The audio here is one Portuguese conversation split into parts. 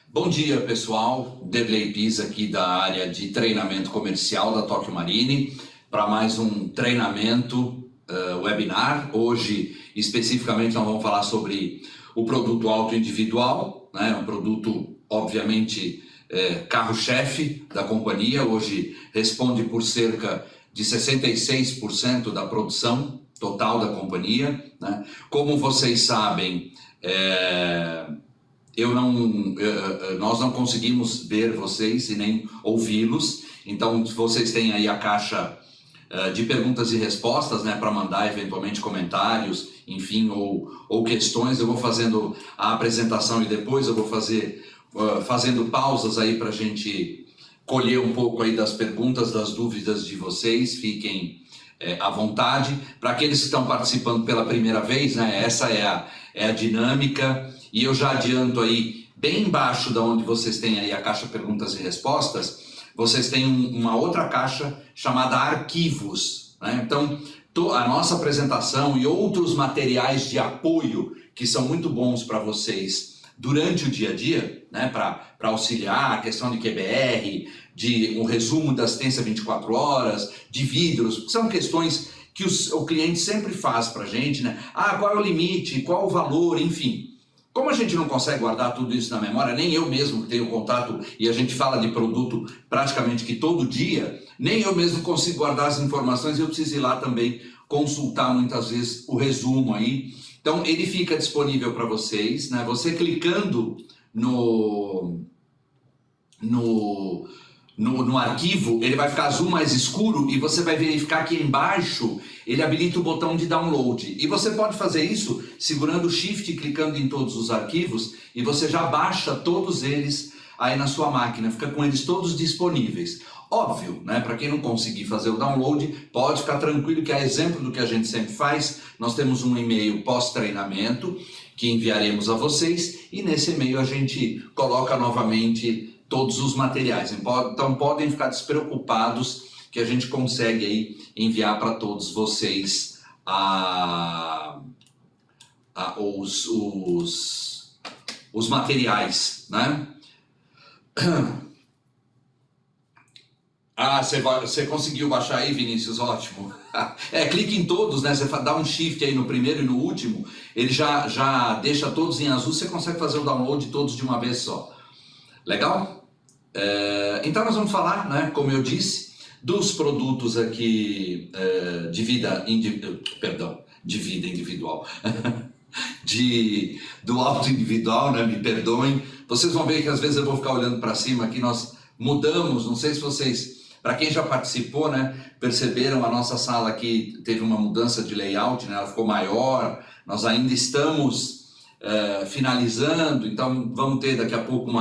Bom dia, pessoal. Derlei Pisa aqui da área de treinamento comercial da Tokyo Marine para mais um treinamento webinar. Hoje, especificamente, nós vamos falar sobre o produto auto individual, né? Um produto, obviamente, carro-chefe da companhia. Hoje responde por cerca de 66% da produção total da companhia, né? Como vocês sabem, nós não conseguimos ver vocês e nem ouvi-los, então vocês têm aí a caixa de perguntas e respostas, né, para mandar eventualmente comentários, enfim, ou questões. Eu vou fazendo a apresentação e depois eu vou fazendo pausas aí para a gente colher um pouco aí das perguntas, das dúvidas de vocês. Fiquem à vontade. Para aqueles que estão participando pela primeira vez, né, essa é a dinâmica. E eu já adianto aí, bem embaixo da onde vocês têm aí a caixa perguntas e respostas, vocês têm uma outra caixa chamada arquivos, né? Então, a nossa apresentação e outros materiais de apoio que são muito bons para vocês durante o dia a dia, né? Para auxiliar a questão de QBR, de um resumo da assistência 24 horas, de vidros, que são questões que o cliente sempre faz para a gente, né? Qual é o limite, qual o valor, enfim. Como a gente não consegue guardar tudo isso na memória, nem eu mesmo que tenho contato e a gente fala de produto praticamente que todo dia, nem eu mesmo consigo guardar as informações e eu preciso ir lá também consultar muitas vezes o resumo aí. Então ele fica disponível para vocês, né? Você clicando no arquivo, ele vai ficar azul mais escuro e você vai verificar que embaixo ele habilita o botão de download. E você pode fazer isso segurando o Shift e clicando em todos os arquivos e você já baixa todos eles aí na sua máquina, fica com eles todos disponíveis. Óbvio, né? Para quem não conseguir fazer o download, pode ficar tranquilo que é exemplo do que a gente sempre faz. Nós temos um e-mail pós-treinamento que enviaremos a vocês e nesse e-mail a gente coloca novamente todos os materiais. Então podem ficar despreocupados que a gente consegue aí enviar para todos vocês os materiais, né? Você conseguiu baixar aí, Vinícius? Ótimo. Clique em todos, né? Você dá um shift aí no primeiro e no último, ele já deixa todos em azul, você consegue fazer o download todos de uma vez só. Legal? Então nós vamos falar, né, como eu disse, dos produtos aqui de vida individual, do auto individual, né, me perdoem. Vocês vão ver que às vezes eu vou ficar olhando para cima aqui, nós mudamos, não sei se vocês, para quem já participou, né, perceberam, a nossa sala aqui teve uma mudança de layout, né, ela ficou maior, nós ainda estamos finalizando, então vamos ter daqui a pouco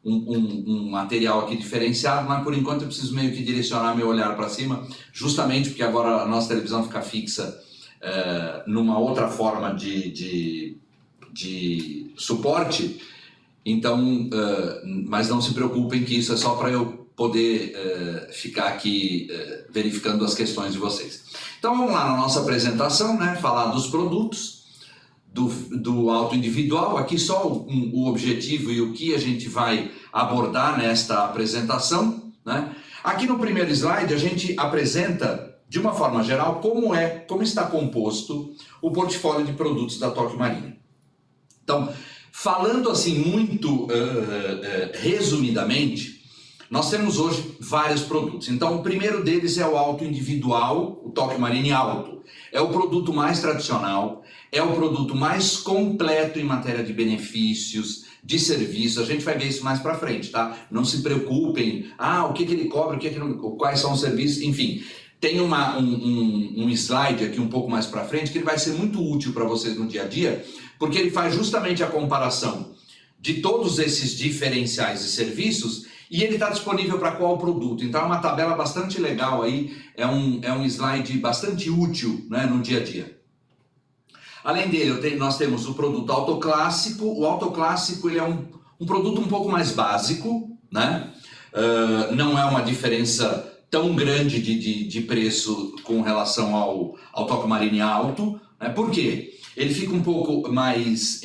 um material aqui diferenciado, mas por enquanto eu preciso meio que direcionar meu olhar para cima, justamente porque agora a nossa televisão fica fixa numa outra forma de suporte, então, mas não se preocupem que isso é só para eu poder ficar aqui verificando as questões de vocês. Então vamos lá na nossa apresentação, né, falar dos produtos do auto individual. Aqui só o objetivo e o que a gente vai abordar nesta apresentação, né? Aqui no primeiro slide a gente apresenta de uma forma geral como está composto o portfólio de produtos da Tokyo Marine. Então, falando assim muito resumidamente, nós temos hoje vários produtos. Então, o primeiro deles é o auto individual, o Tokyo Marine Auto. É o produto mais tradicional, é o produto mais completo em matéria de benefícios, de serviço. A gente vai ver isso mais para frente, tá? Não se preocupem, o que ele cobra, quais são os serviços, enfim. Tem um slide aqui um pouco mais para frente que ele vai ser muito útil para vocês no dia a dia, porque ele faz justamente a comparação de todos esses diferenciais e serviços e ele está disponível para qual produto. Então é uma tabela bastante legal aí, é um slide bastante útil, né, no dia a dia. Além dele, nós temos o produto autoclássico. O autoclássico ele é um produto um pouco mais básico, né? Não é uma diferença tão grande de preço com relação ao Tokyo Marine Auto, né? Por quê? Ele fica um pouco mais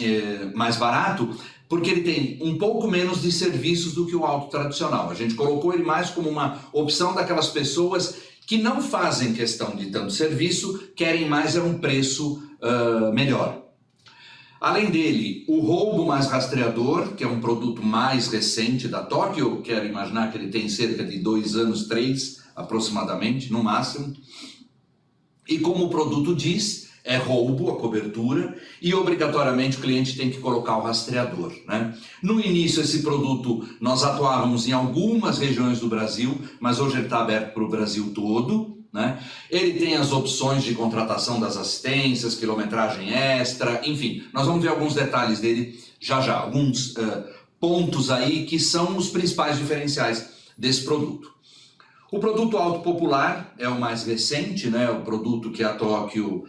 barato porque ele tem um pouco menos de serviços do que o Alto tradicional. A gente colocou ele mais como uma opção daquelas pessoas que não fazem questão de tanto serviço, querem mais um preço melhor. Além dele, o Robo mais rastreador, que é um produto mais recente da Tóquio, eu quero imaginar que ele tem cerca de 2 anos, 3 aproximadamente, no máximo. E como o produto diz, é roubo, a cobertura, e obrigatoriamente o cliente tem que colocar o rastreador, né? No início, esse produto, nós atuávamos em algumas regiões do Brasil, mas hoje ele está aberto para o Brasil todo, né? Ele tem as opções de contratação das assistências, quilometragem extra, enfim, nós vamos ver alguns detalhes dele já já, alguns pontos aí que são os principais diferenciais desse produto. O produto Auto Popular é o mais recente, né? O produto que a Tóquio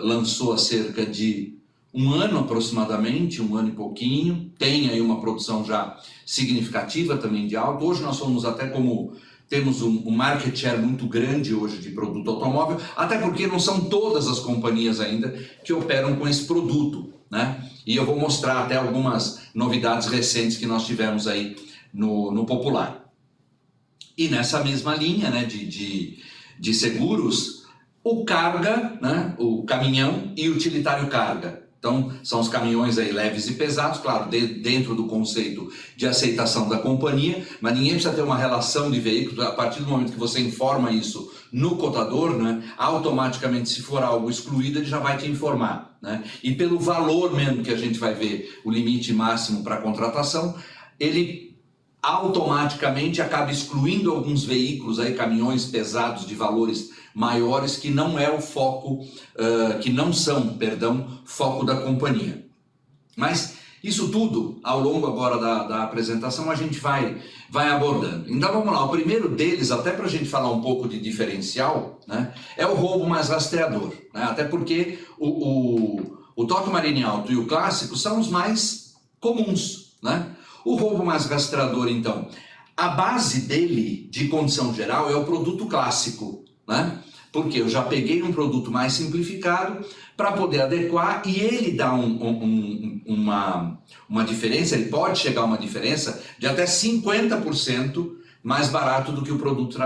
lançou há cerca de 1 ano aproximadamente, 1 ano e pouquinho, tem aí uma produção já significativa também de auto. Hoje nós somos até como... Temos um market share muito grande hoje de produto automóvel, até porque não são todas as companhias ainda que operam com esse produto, né? E eu vou mostrar até algumas novidades recentes que nós tivemos aí no Popular. E nessa mesma linha, né, de seguros, o carga, né, o caminhão e utilitário carga. Então, são os caminhões aí leves e pesados, claro, dentro do conceito de aceitação da companhia, mas ninguém precisa ter uma relação de veículo. A partir do momento que você informa isso no cotador, né, automaticamente, se for algo excluído, ele já vai te informar, né? E pelo valor mesmo que a gente vai ver o limite máximo para contratação, ele automaticamente acaba excluindo alguns veículos, aí, caminhões pesados de valores maiores, que não é o foco, que não são, perdão, foco da companhia. Mas isso tudo, ao longo agora da apresentação, a gente vai abordando. Então vamos lá, o primeiro deles, até para a gente falar um pouco de diferencial, né, é o roubo mais rastreador, né, até porque o Tóquio Marine Alto e o Clássico são os mais comuns, né? O roubo mais rastreador, então, a base dele, de condição geral, é o produto clássico, né? Porque eu já peguei um produto mais simplificado para poder adequar, e ele dá uma diferença, ele pode chegar a uma diferença de até 50% mais barato do que o produto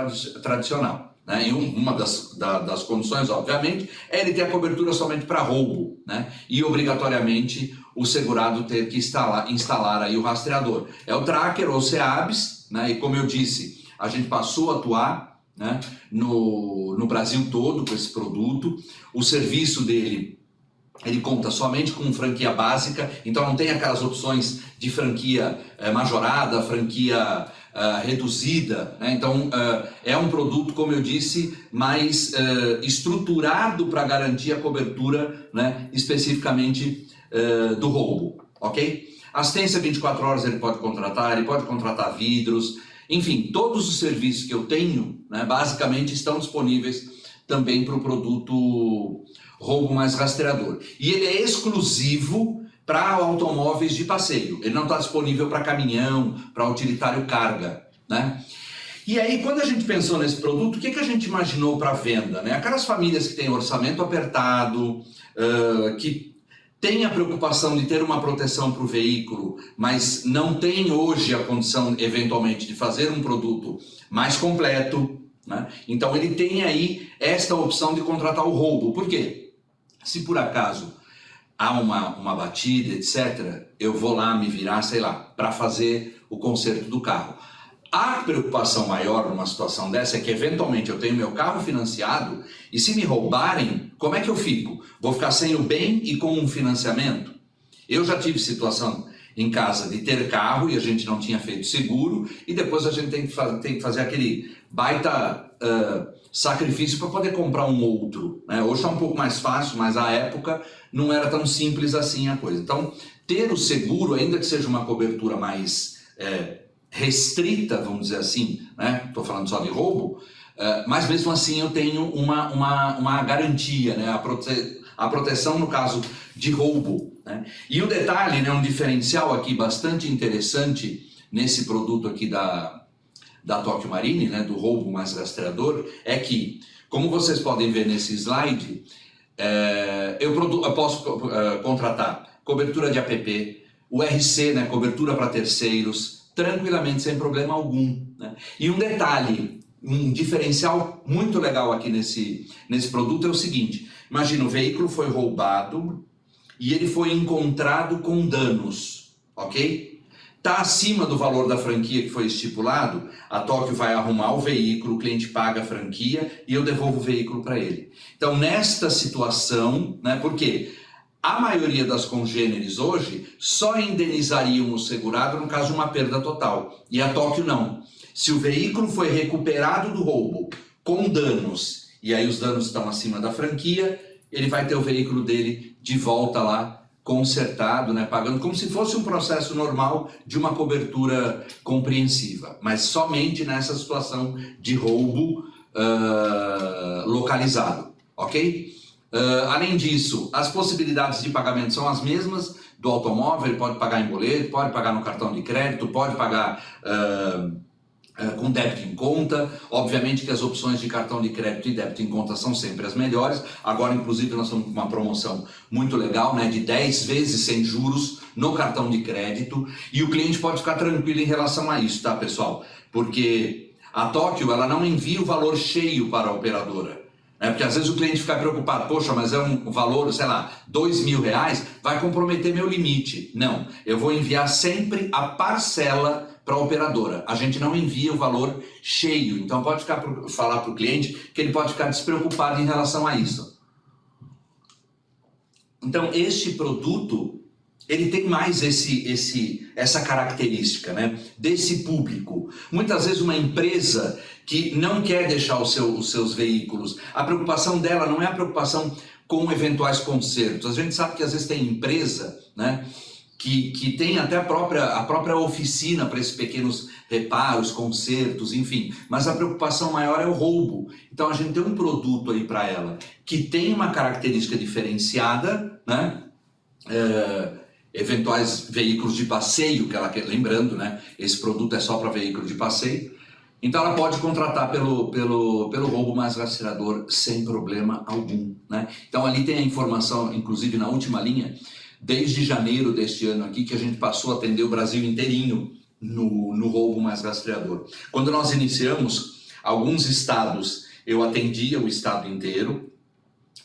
tradicional, né? E uma das condições, obviamente, é ele ter a cobertura somente para roubo, né? E obrigatoriamente o segurado ter que instalar aí o rastreador. É o tracker ou CEABS, né? E como eu disse, a gente passou a atuar, né, no Brasil todo com esse produto. O serviço dele, ele conta somente com franquia básica, então não tem aquelas opções de franquia majorada, franquia reduzida, né? Então é um produto, como eu disse, mais estruturado para garantir a cobertura, né, especificamente do roubo, ok? Assistência 24 horas ele pode contratar vidros, enfim, todos os serviços que eu tenho, né, basicamente estão disponíveis também para o produto roubo mais rastreador. E ele é exclusivo para automóveis de passeio, ele não está disponível para caminhão, para utilitário carga, né? E aí, quando a gente pensou nesse produto, o que a gente imaginou para venda, né? Aquelas famílias que têm orçamento apertado, que tem a preocupação de ter uma proteção para o veículo, mas não tem hoje a condição, eventualmente, de fazer um produto mais completo, né? Então ele tem aí esta opção de contratar o roubo. Por quê? Se por acaso há uma batida, etc., eu vou lá me virar, sei lá, para fazer o conserto do carro. A preocupação maior numa situação dessa é que, eventualmente, eu tenho meu carro financiado e, se me roubarem, como é que eu fico? Vou ficar sem o bem e com um financiamento? Eu já tive situação em casa de ter carro e a gente não tinha feito seguro, e depois a gente tem que fazer aquele baita sacrifício para poder comprar um outro, né? Hoje está um pouco mais fácil, mas à época não era tão simples assim a coisa. Então, ter o seguro, ainda que seja uma cobertura mais restrita, vamos dizer assim, né? Estou falando só de roubo, mas mesmo assim eu tenho uma garantia, né? A proteção no caso de roubo, né? E o detalhe, né, um diferencial aqui bastante interessante nesse produto aqui da Tóquio Marine, né, do roubo mais rastreador, é que, como vocês podem ver nesse slide, eu posso contratar cobertura de APP, o RC, né, cobertura para terceiros, tranquilamente, sem problema algum, né? E um detalhe, um diferencial muito legal aqui nesse produto é o seguinte: imagina, o veículo foi roubado e ele foi encontrado com danos, ok? Está acima do valor da franquia que foi estipulado, a Tóquio vai arrumar o veículo, o cliente paga a franquia e eu devolvo o veículo para ele. Então, nesta situação, né, porque a maioria das congêneres hoje só indenizariam o segurado no caso de uma perda total, e a Tóquio não. Se o veículo foi recuperado do roubo com danos, e aí os danos estão acima da franquia, ele vai ter o veículo dele de volta lá, consertado, né, pagando como se fosse um processo normal de uma cobertura compreensiva, mas somente nessa situação de roubo localizado, ok? Além disso, as possibilidades de pagamento são as mesmas do automóvel. Ele pode pagar em boleto, pode pagar no cartão de crédito, pode pagar com débito em conta. Obviamente que as opções de cartão de crédito e débito em conta são sempre as melhores. Agora, inclusive, nós estamos com uma promoção muito legal, né, de 10 vezes sem juros no cartão de crédito. E o cliente pode ficar tranquilo em relação a isso, tá, pessoal? Porque a Tóquio, ela não envia o valor cheio para a operadora. Porque às vezes o cliente fica preocupado: poxa, mas é um valor, sei lá, R$2.000, vai comprometer meu limite. Não, eu vou enviar sempre a parcela para a operadora. A gente não envia o valor cheio, então pode falar para o cliente que ele pode ficar despreocupado em relação a isso. Então este produto, ele tem mais essa característica, né, desse público. Muitas vezes uma empresa que não quer deixar os seus veículos, a preocupação dela não é a preocupação com eventuais consertos. A gente sabe que às vezes tem empresa, né, que tem até a própria oficina para esses pequenos reparos, consertos, enfim. Mas a preocupação maior é o roubo. Então a gente tem um produto aí para ela que tem uma característica diferenciada, né? Eventuais veículos de passeio, que ela quer, lembrando, né? Esse produto é só para veículo de passeio. Então ela pode contratar pelo roubo mais rastreador sem problema algum, né? Então ali tem a informação, inclusive na última linha, desde janeiro deste ano aqui, que a gente passou a atender o Brasil inteirinho no roubo mais rastreador. Quando nós iniciamos, alguns estados eu atendia o estado inteiro,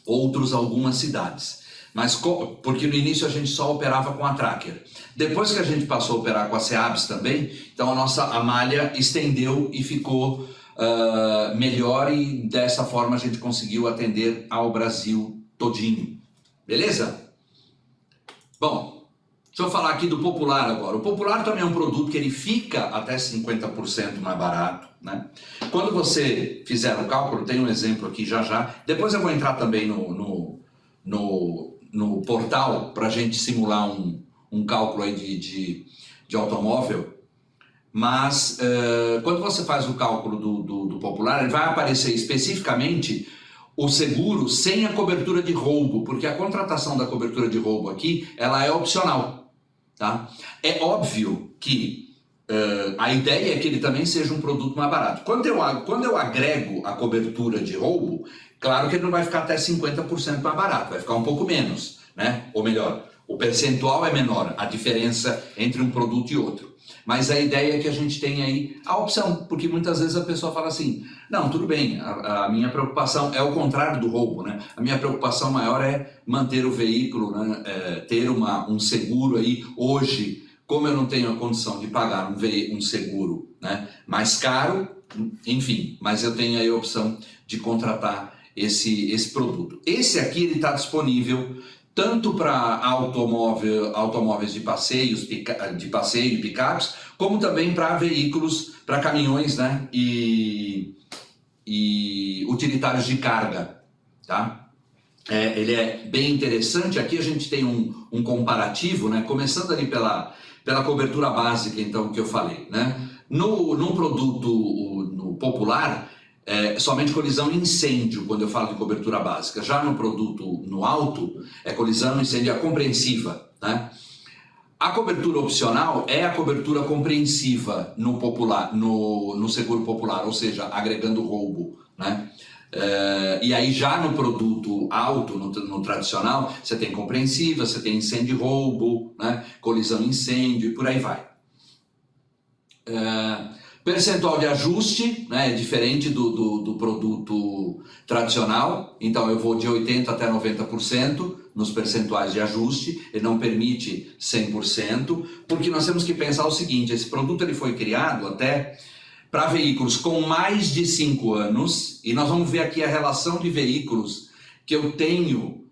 outros algumas cidades. Mas porque no início a gente só operava com a Tracker. Depois que a gente passou a operar com a SEABS também, então a malha estendeu e ficou melhor, e dessa forma a gente conseguiu atender ao Brasil todinho. Beleza? Bom, deixa eu falar aqui do Popular agora. O Popular também é um produto que ele fica até 50% mais barato, né? Quando você fizer o cálculo, tem um exemplo aqui já. Depois eu vou entrar também no portal para a gente simular um cálculo aí de automóvel. Mas quando você faz o cálculo do Popular, ele vai aparecer especificamente o seguro sem a cobertura de roubo, porque a contratação da cobertura de roubo aqui, ela é opcional, tá? É óbvio que a ideia é que ele também seja um produto mais barato. Quando eu agrego a cobertura de roubo, claro que ele não vai ficar até 50% mais barato, vai ficar um pouco menos, né? Ou melhor, o percentual é menor, a diferença entre um produto e outro. Mas a ideia é que a gente tenha aí a opção, porque muitas vezes a pessoa fala assim: não, tudo bem, a minha preocupação é o contrário do roubo, né? A minha preocupação maior é manter o veículo, né? Ter um seguro aí. Hoje, como eu não tenho a condição de pagar um seguro, né, mais caro, enfim, mas eu tenho aí a opção de contratar esse produto. Esse aqui ele está disponível tanto para automóveis de passeio e picapes, como também para veículos, para caminhões, né, e utilitários de carga, tá? Ele é bem interessante. Aqui a gente tem um comparativo, né, começando ali pela cobertura básica, então, que eu falei, né? No produto no Popular, somente colisão e incêndio, quando eu falo de cobertura básica. Já no produto no alto, é colisão e incêndio compreensiva, né? A cobertura opcional é a cobertura compreensiva no Popular, no seguro Popular, ou seja, agregando roubo, né? E aí já no produto alto, no tradicional, você tem compreensiva, você tem incêndio e roubo, né? Colisão e incêndio e por aí vai. Percentual de ajuste, né, é diferente do produto tradicional, então eu vou de 80% até 90% nos percentuais de ajuste, ele não permite 100%, porque nós temos que pensar o seguinte, esse produto ele foi criado até para veículos com mais de 5 anos, e nós vamos ver aqui a relação de veículos que eu tenho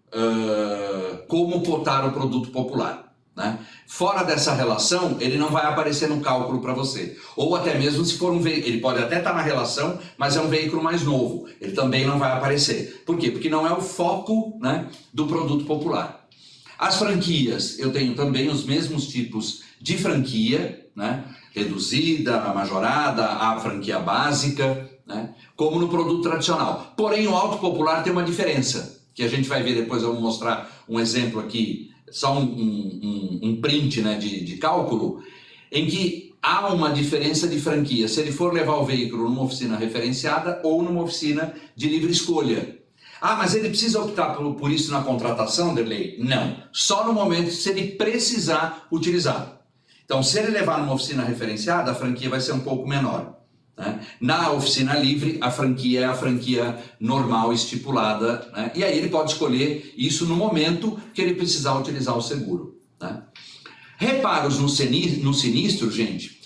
como cotar o produto popular. Né? Fora dessa relação, ele não vai aparecer no cálculo para você. Ou até mesmo se for um veículo, ele pode até estar na relação, mas é um veículo mais novo, ele também não vai aparecer. Por quê? Porque não é o foco, né, do produto popular. As franquias, eu tenho também os mesmos tipos de franquia, né? Reduzida, majorada, a franquia básica, né? Como no produto tradicional. Porém, o auto popular tem uma diferença, que a gente vai ver depois, eu vou mostrar um exemplo aqui, só um print, né, de cálculo, em que há uma diferença de franquia, se ele for levar o veículo numa oficina referenciada ou numa oficina de livre escolha. Ah, mas ele precisa optar por isso na contratação, Derlei? Não, só no momento se ele precisar utilizar. Então, se ele levar numa oficina referenciada, a franquia vai ser um pouco menor. Né? Na oficina livre, a franquia é a franquia normal estipulada, né? E aí ele pode escolher isso no momento que ele precisar utilizar o seguro. Né? Reparos no sinistro, gente,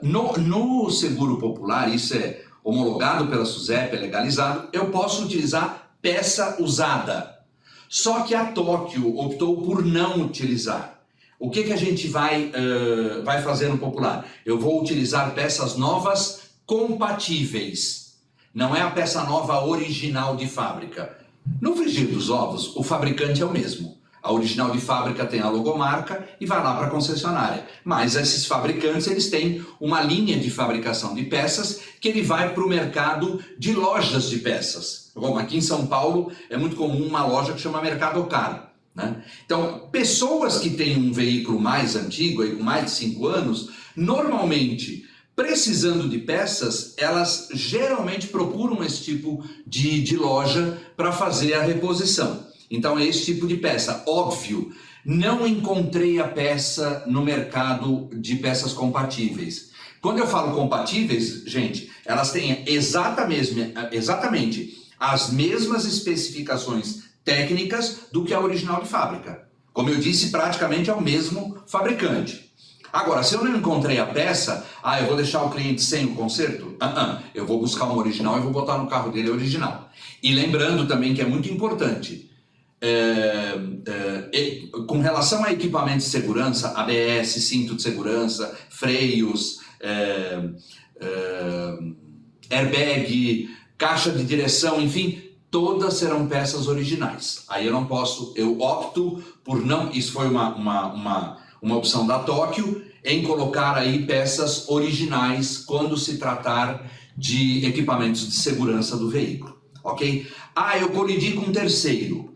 no seguro popular, isso é homologado pela SUSEP, é legalizado, eu posso utilizar peça usada. Só que a Tóquio optou por não utilizar. O que a gente vai fazer no popular? Eu vou utilizar peças novas compatíveis. Não é a peça nova original de fábrica. No frigir dos ovos, o fabricante é o mesmo. A original de fábrica tem a logomarca e vai lá para a concessionária. Mas esses fabricantes, eles têm uma linha de fabricação de peças que ele vai para o mercado de lojas de peças. Bom, aqui em São Paulo é muito comum uma loja que chama Mercado Car. Né? Então, pessoas que têm um veículo mais antigo, aí, com mais de 5 anos, normalmente, precisando de peças, elas geralmente procuram esse tipo de loja para fazer a reposição. Então, é esse tipo de peça. Óbvio, não encontrei a peça no mercado de peças compatíveis. Quando eu falo compatíveis, gente, elas têm exatamente as mesmas especificações técnicas do que a original de fábrica. Como eu disse, praticamente é o mesmo fabricante. Agora, se eu não encontrei a peça, eu vou deixar o cliente sem o conserto? Eu vou buscar uma original e vou botar no carro dele a original. E lembrando também que é muito importante, com relação a equipamentos de segurança, ABS, cinto de segurança, freios, airbag, caixa de direção, enfim, todas serão peças originais. Aí eu não posso, eu opto por não, isso foi uma opção da Tóquio, em colocar aí peças originais quando se tratar de equipamentos de segurança do veículo, ok? Eu colidi com um terceiro.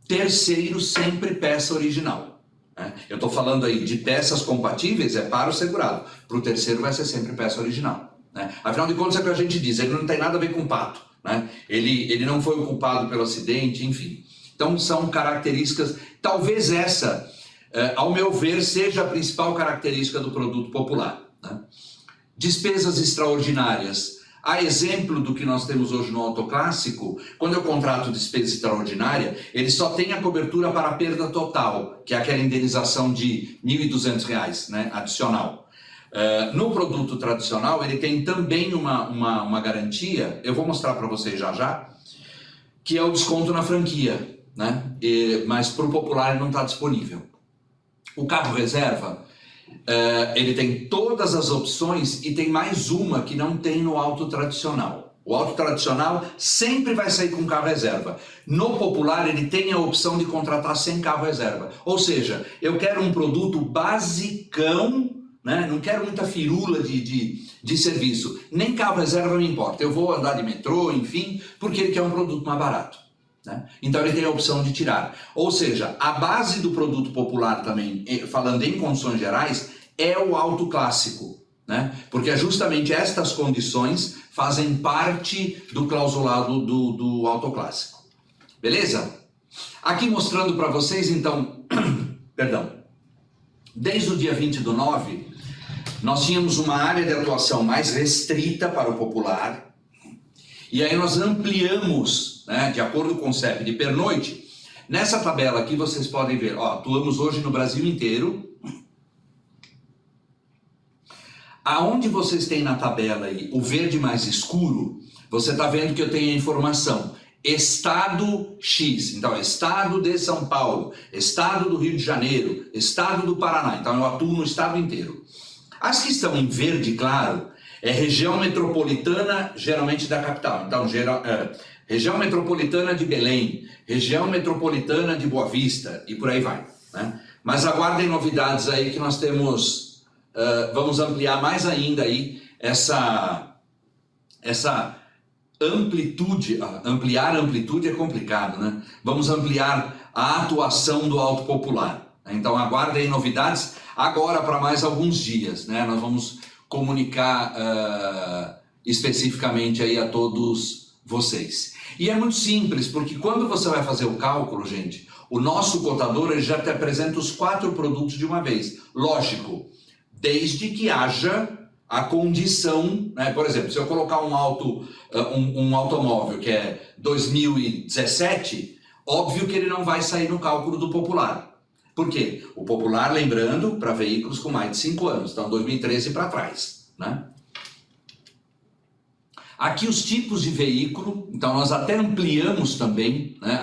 Terceiro sempre peça original. Né? Eu estou falando aí de peças compatíveis, é para o segurado. Para o terceiro vai ser sempre peça original. Né? Afinal de contas é o que a gente diz, ele não tem nada a ver com o pato. Né? Ele não foi o culpado pelo acidente, enfim. Então são características, talvez essa, ao meu ver, seja a principal característica do produto popular. Né? Despesas extraordinárias. A exemplo do que nós temos hoje no autoclássico, quando eu contrato despesa extraordinária, ele só tem a cobertura para a perda total, que é aquela indenização de R$ 1.200, né, adicional. No produto tradicional, ele tem também uma garantia, eu vou mostrar para vocês já, que é o desconto na franquia, né? Mas para o popular ele não está disponível. O carro reserva, ele tem todas as opções e tem mais uma que não tem no auto tradicional. O auto tradicional sempre vai sair com carro reserva. No popular ele tem a opção de contratar sem carro reserva. Ou seja, eu quero um produto basicão, né? Não quero muita firula de serviço. Nem carro reserva me importa. Eu vou andar de metrô, enfim, porque ele quer um produto mais barato. Né? Então ele tem a opção de tirar. Ou seja, a base do produto popular também, falando em condições gerais, é o auto clássico. né? Porque é justamente estas condições fazem parte do clausulado do auto clássico. Beleza? Aqui mostrando para vocês, então, perdão, desde o dia 20/9, nós tínhamos uma área de atuação mais restrita para o popular, e aí nós ampliamos, né, de acordo com o CEP de pernoite. Nessa tabela aqui vocês podem ver, ó, atuamos hoje no Brasil inteiro. Aonde vocês têm na tabela aí o verde mais escuro, você está vendo que eu tenho a informação Estado X, então Estado de São Paulo, Estado do Rio de Janeiro, Estado do Paraná, então eu atuo no estado inteiro. As que estão em verde claro é região metropolitana, geralmente da capital, então região metropolitana de Belém, região metropolitana de Boa Vista e por aí vai, né? Mas aguardem novidades aí que nós temos. Vamos ampliar mais ainda aí essa amplitude. Ampliar a amplitude é complicado, né? Vamos ampliar a atuação do auto popular. Então aguardem novidades agora para mais alguns dias, né? Nós vamos comunicar especificamente aí a todos vocês. E é muito simples, porque quando você vai fazer o cálculo, gente, o nosso contador ele já te apresenta os 4 produtos de uma vez. Lógico, desde que haja a condição, né? Por exemplo, se eu colocar um automóvel que é 2017, óbvio que ele não vai sair no cálculo do popular. Por quê? O popular, lembrando, para veículos com mais de 5 anos, então 2013 para trás, né? Aqui os tipos de veículo, então nós até ampliamos também, né,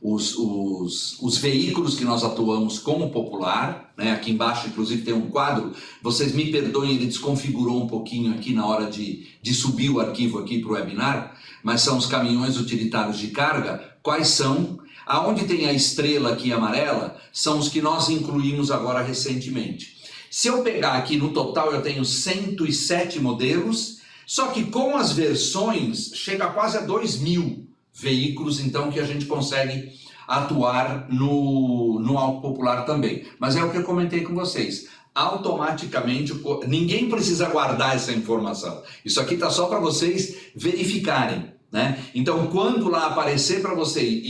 os veículos que nós atuamos como popular, né? Aqui embaixo inclusive tem um quadro, vocês me perdoem, ele desconfigurou um pouquinho aqui na hora de subir o arquivo aqui para o webinar, mas são os caminhões utilitários de carga. Quais são? Aonde tem a estrela aqui amarela, são os que nós incluímos agora recentemente. Se eu pegar aqui no total eu tenho 107 modelos, só que com as versões chega a quase a 2.000 veículos, então, que a gente consegue atuar no auto popular também. Mas é o que eu comentei com vocês. Automaticamente, ninguém precisa guardar essa informação. Isso aqui está só para vocês verificarem, né? Então, quando lá aparecer para você,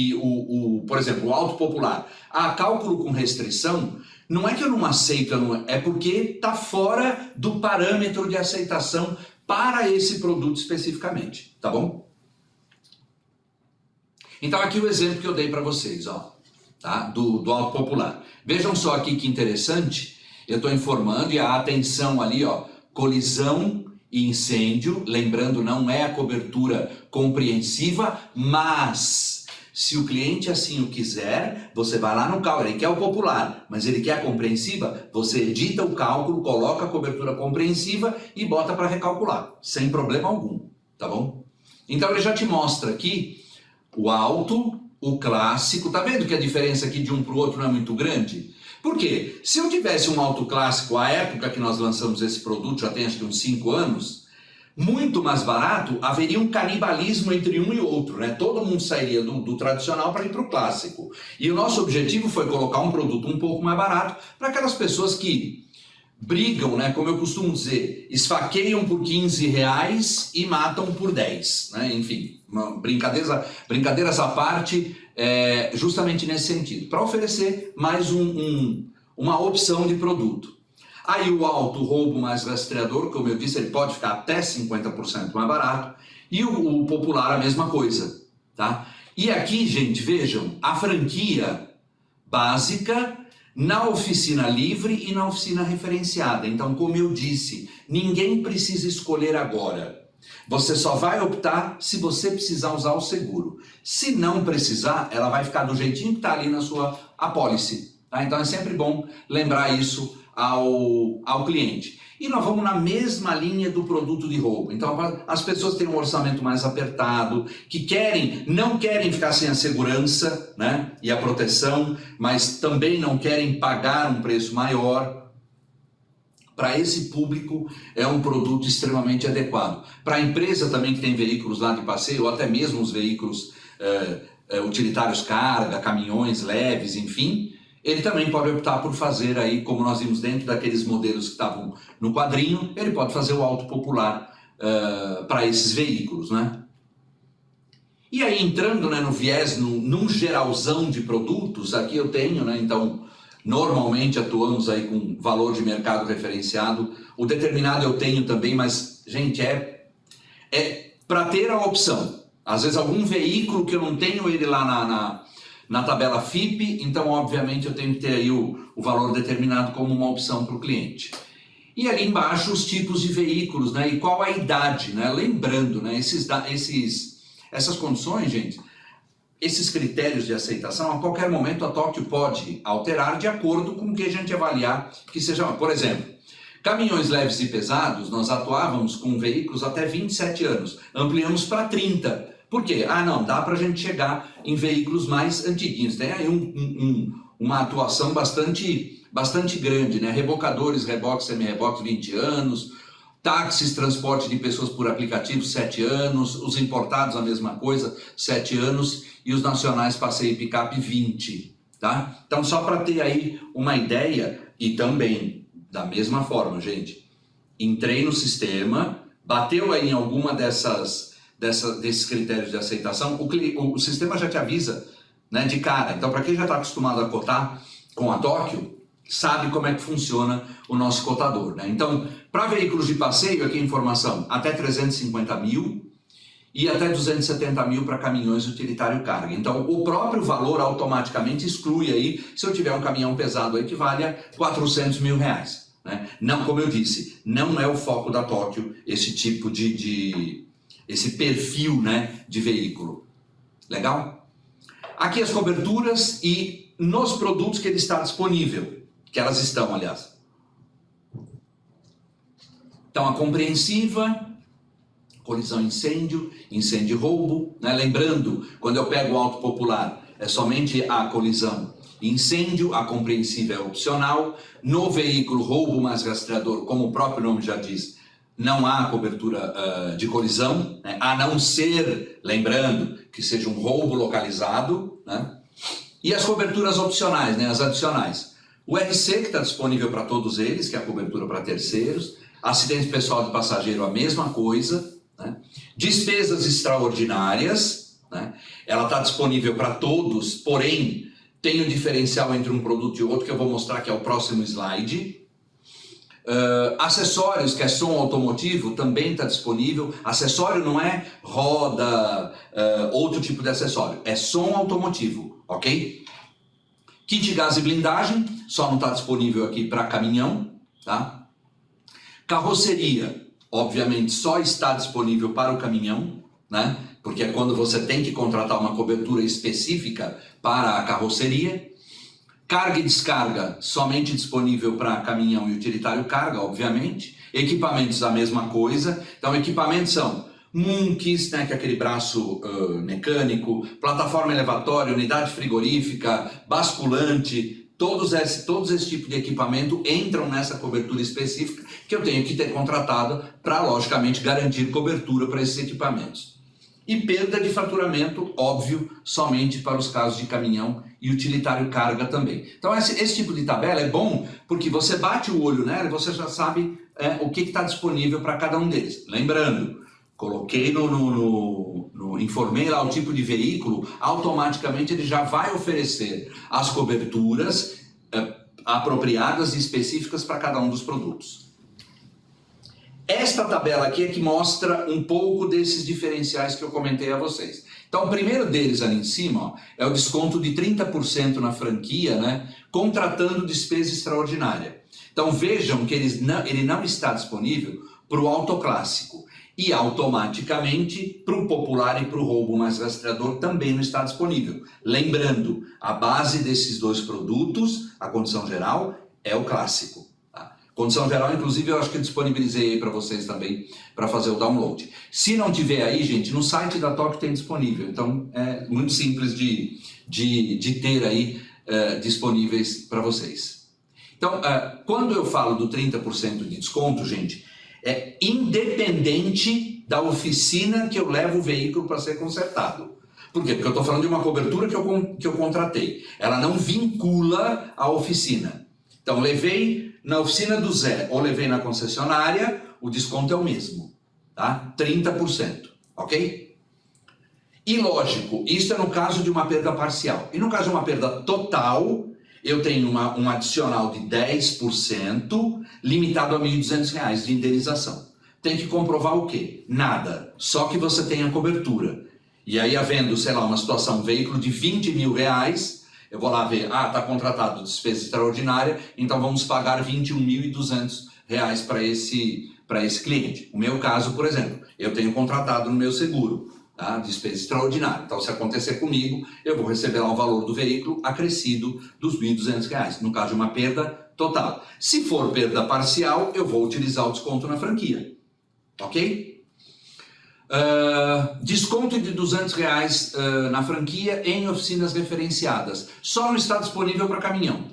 por exemplo, o auto popular, cálculo com restrição, não é que eu não aceito, é porque está fora do parâmetro de aceitação para esse produto especificamente, tá bom? Então aqui o exemplo que eu dei para vocês, ó, tá? do auto popular. Vejam só aqui que interessante, eu estou informando e a atenção ali, ó, colisão e incêndio, lembrando, não é a cobertura compreensiva, mas se o cliente assim o quiser, você vai lá no cálculo, ele quer o popular, mas ele quer a compreensiva, você edita o cálculo, coloca a cobertura compreensiva e bota para recalcular, sem problema algum, tá bom? Então ele já te mostra aqui o alto, o clássico, tá vendo que a diferença aqui de um para o outro não é muito grande? Por quê? Se eu tivesse um auto clássico à época que nós lançamos esse produto, já tem acho que uns 5 anos, muito mais barato, haveria um canibalismo entre um e outro, né? Todo mundo sairia do tradicional para ir para o clássico. E o nosso objetivo foi colocar um produto um pouco mais barato para aquelas pessoas que brigam, né? Como eu costumo dizer, esfaqueiam por R$15 e matam por 10, né? Enfim, brincadeiras à parte, justamente nesse sentido, para oferecer mais uma opção de produto. Aí o auto roubo mais rastreador, como eu disse, ele pode ficar até 50% mais barato, e o popular a mesma coisa, tá? E aqui, gente, vejam, a franquia básica na oficina livre e na oficina referenciada. Então, como eu disse, ninguém precisa escolher agora. Você só vai optar se você precisar usar o seguro. Se não precisar, ela vai ficar do jeitinho que está ali na sua apólice, tá? Então é sempre bom lembrar isso ao cliente. E nós vamos na mesma linha do produto de roubo. Então as pessoas têm um orçamento mais apertado, que não querem ficar sem a segurança, né, e a proteção, mas também não querem pagar um preço maior. Para esse público é um produto extremamente adequado. Para a empresa também que tem veículos lá de passeio, ou até mesmo os veículos utilitários carga, caminhões leves, enfim, ele também pode optar por fazer aí, como nós vimos dentro daqueles modelos que estavam no quadrinho, ele pode fazer o auto popular para esses veículos, né? E aí entrando, né, no viés, num geralzão de produtos, aqui eu tenho, né, então normalmente atuamos aí com valor de mercado referenciado, o determinado eu tenho também, mas gente, é para ter a opção, às vezes algum veículo que eu não tenho ele lá na tabela FIPE, então obviamente eu tenho que ter aí o valor determinado como uma opção para o cliente. E ali embaixo os tipos de veículos, né, e qual a idade, né, lembrando, né, essas condições, gente, esses critérios de aceitação, a qualquer momento a Tóquio pode alterar de acordo com o que a gente avaliar que seja. Por exemplo, caminhões leves e pesados, nós atuávamos com veículos até 27 anos, ampliamos para 30. Por quê? Ah, não, dá para a gente chegar em veículos mais antiguinhos. Tem aí uma atuação bastante grande, né? Rebocadores, reboques, semi-reboques, 20 anos, táxis, transporte de pessoas por aplicativo, 7 anos, os importados a mesma coisa, 7 anos, e os nacionais, passeio e picape, 20, tá? Então, só para ter aí uma ideia, e também, da mesma forma, gente, entrei no sistema, bateu aí em alguma desses critérios de aceitação, o sistema já te avisa, né, de cara. Então, para quem já está acostumado a cotar com a Tóquio, sabe como é que funciona o nosso cotador, né? Então, para veículos de passeio, aqui a informação, até 350 mil e até 270 mil para caminhões utilitário carga. Então, o próprio valor automaticamente exclui aí, se eu tiver um caminhão pesado aí que valha 400 mil reais, né? Não, como eu disse, não é o foco da Tóquio esse tipo esse perfil, né, de veículo. Legal? Aqui as coberturas e nos produtos que ele está disponível, que elas estão, aliás. Então, a compreensiva, colisão incêndio, incêndio e roubo, né? Lembrando, quando eu pego o auto popular, é somente a colisão e incêndio, a compreensiva é opcional. No veículo roubo mais rastreador, como o próprio nome já diz, não há cobertura de colisão, né? A não ser, lembrando, que seja um roubo localizado, né? E as coberturas opcionais, né? As adicionais. O RC, que está disponível para todos eles, que é a cobertura para terceiros. Acidente pessoal de passageiro, a mesma coisa, né? Despesas extraordinárias, né? Ela está disponível para todos, porém tem um diferencial entre um produto e outro que eu vou mostrar, que é o próximo slide. Acessórios, que é som automotivo, também está disponível. Acessório não é roda, outro tipo de acessório, é som automotivo, ok? Kit gás e blindagem, só não está disponível aqui para caminhão, tá? Carroceria, obviamente só está disponível para o caminhão, né? Porque é quando você tem que contratar uma cobertura específica para a carroceria. Carga e descarga, somente disponível para caminhão e utilitário carga, obviamente. Equipamentos, a mesma coisa. Então, equipamentos são munks, né, que é aquele braço mecânico, plataforma elevatória, unidade frigorífica, basculante, todos esse tipo de equipamento entram nessa cobertura específica que eu tenho que ter contratado para, logicamente, garantir cobertura para esses equipamentos. E perda de faturamento, óbvio, somente para os casos de caminhão e utilitário carga também. Então esse tipo de tabela é bom porque você bate o olho nela e você já sabe o que está disponível para cada um deles. Lembrando, coloquei informei lá o tipo de veículo, automaticamente ele já vai oferecer as coberturas apropriadas e específicas para cada um dos produtos. Esta tabela aqui é que mostra um pouco desses diferenciais que eu comentei a vocês. Então, o primeiro deles ali em cima, ó, é o desconto de 30% na franquia, né, contratando despesa extraordinária. Então, vejam que ele não está disponível para o autoclássico. E, automaticamente, para o popular e para o roubo mais rastreador também não está disponível. Lembrando, a base desses dois produtos, a condição geral, é o clássico. Condição geral, inclusive, eu acho que eu disponibilizei aí para vocês também, para fazer o download. Se não tiver aí, gente, no site da Tóquio tem disponível. Então, é muito simples de ter aí disponíveis para vocês. Então, quando eu falo do 30% de desconto, gente, é independente da oficina que eu levo o veículo para ser consertado. Por quê? Porque eu estou falando de uma cobertura que eu contratei. Ela não vincula a oficina. Então, levei na oficina do Zé ou levei na concessionária, o desconto é o mesmo, tá? 30%, ok? E lógico, isso é no caso de uma perda parcial. E no caso de uma perda total, eu tenho um adicional de 10% limitado a R$ 1.200 de indenização. Tem que comprovar o quê? Nada, só que você tenha cobertura. E aí, havendo, sei lá, uma situação, um veículo de R$ 20.000, eu vou lá ver, está contratado despesa extraordinária, então vamos pagar R$ 21.200 para esse cliente. O meu caso, por exemplo, eu tenho contratado no meu seguro, tá? Despesa extraordinária. Então, se acontecer comigo, eu vou receber lá o valor do veículo acrescido dos R$ 1.200, no caso de uma perda total. Se for perda parcial, eu vou utilizar o desconto na franquia, ok? Desconto de R$ 200 na franquia em oficinas referenciadas. Só não está disponível para caminhão,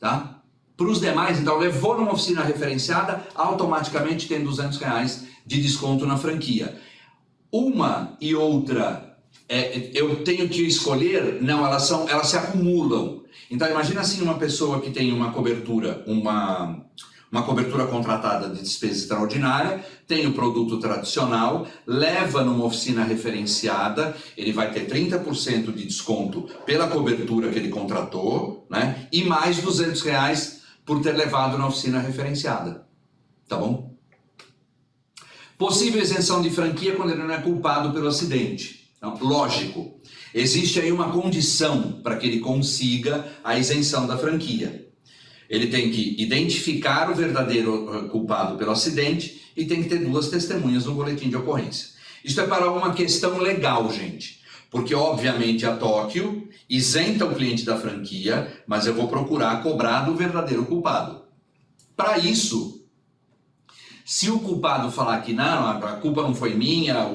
tá? Para os demais, então, levou numa oficina referenciada, automaticamente tem R$ 200 de desconto na franquia. Uma e outra, eu tenho que escolher? Não, elas se acumulam. Então, imagina assim uma pessoa que tem uma cobertura, uma cobertura contratada de despesa extraordinária, tem o produto tradicional, leva numa oficina referenciada, ele vai ter 30% de desconto pela cobertura que ele contratou, né? E mais R$ 200 por ter levado na oficina referenciada, tá bom? Possível isenção de franquia quando ele não é culpado pelo acidente. Então, lógico, existe aí uma condição para que ele consiga a isenção da franquia. Ele tem que identificar o verdadeiro culpado pelo acidente e tem que ter 2 testemunhas no boletim de ocorrência. Isso é para uma questão legal, gente. Porque, obviamente, a Tóquio isenta o cliente da franquia, mas eu vou procurar cobrar do verdadeiro culpado. Para isso, se o culpado falar que não, a culpa não foi minha,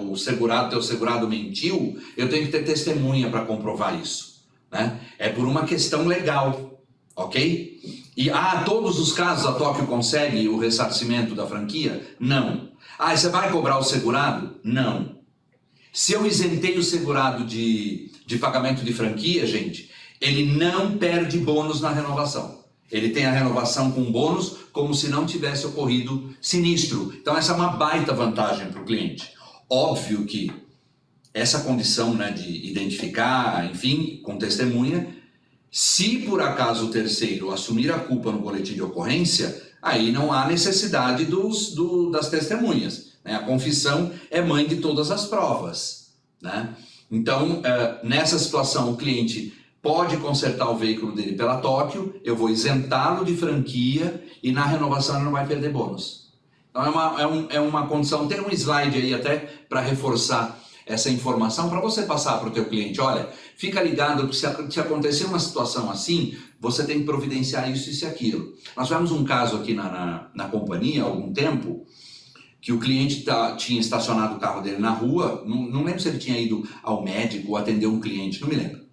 teu segurado mentiu, eu tenho que ter testemunha para comprovar isso, né? É por uma questão legal, ok? E, todos os casos a Tóquio consegue o ressarcimento da franquia? Não. Você vai cobrar o segurado? Não. Se eu isentei o segurado de pagamento de franquia, gente, ele não perde bônus na renovação. Ele tem a renovação com bônus como se não tivesse ocorrido sinistro. Então essa é uma baita vantagem para o cliente. Óbvio que essa condição, né, de identificar, enfim, com testemunha, se por acaso o terceiro assumir a culpa no boletim de ocorrência, aí não há necessidade das testemunhas, né? A confissão é mãe de todas as provas, né? Então, nessa situação, o cliente pode consertar o veículo dele pela Tóquio, eu vou isentá-lo de franquia e na renovação ele não vai perder bônus. Então é uma condição, tem um slide aí até para reforçar essa informação, para você passar para o teu cliente, olha, fica ligado que se acontecer uma situação assim, você tem que providenciar isso e aquilo. Nós tivemos um caso aqui na companhia há algum tempo, que o cliente tinha estacionado o carro dele na rua, não lembro se ele tinha ido ao médico ou atender um cliente, não me lembro.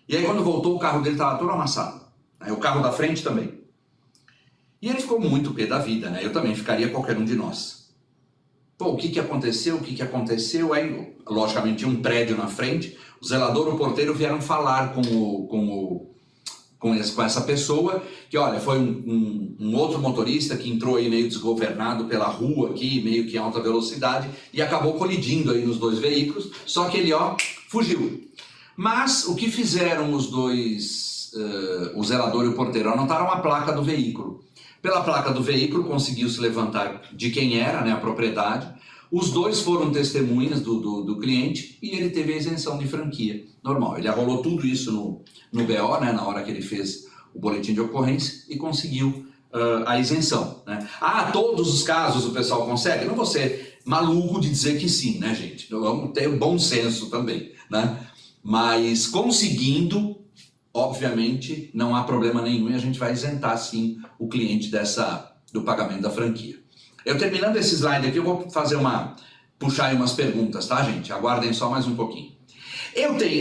E aí quando voltou o carro dele estava todo amassado, né? O carro da frente também. E ele ficou muito pé da vida, né? Eu também ficaria, qualquer um de nós. Pô, o que aconteceu? O que aconteceu? Aí, logicamente, tinha um prédio na frente, o zelador e o porteiro vieram falar com essa pessoa, que olha, foi um outro motorista que entrou aí meio desgovernado pela rua aqui, meio que em alta velocidade, e acabou colidindo aí nos 2 veículos, só que ele, fugiu. Mas o que fizeram os dois, o zelador e o porteiro? Anotaram a placa do veículo. Pela placa do veículo conseguiu-se levantar de quem era, né, a propriedade. Os 2 foram testemunhas do cliente e ele teve a isenção de franquia. Normal, ele arrolou tudo isso no BO, né, na hora que ele fez o boletim de ocorrência e conseguiu a isenção, né? Todos os casos o pessoal consegue? Não vou ser maluco de dizer que sim, né, gente? Vamos ter bom senso também, né? Mas conseguindo, obviamente, não há problema nenhum e a gente vai isentar, sim, o cliente do pagamento da franquia. Eu terminando esse slide aqui, eu vou puxar aí umas perguntas, tá, gente? Aguardem só mais um pouquinho.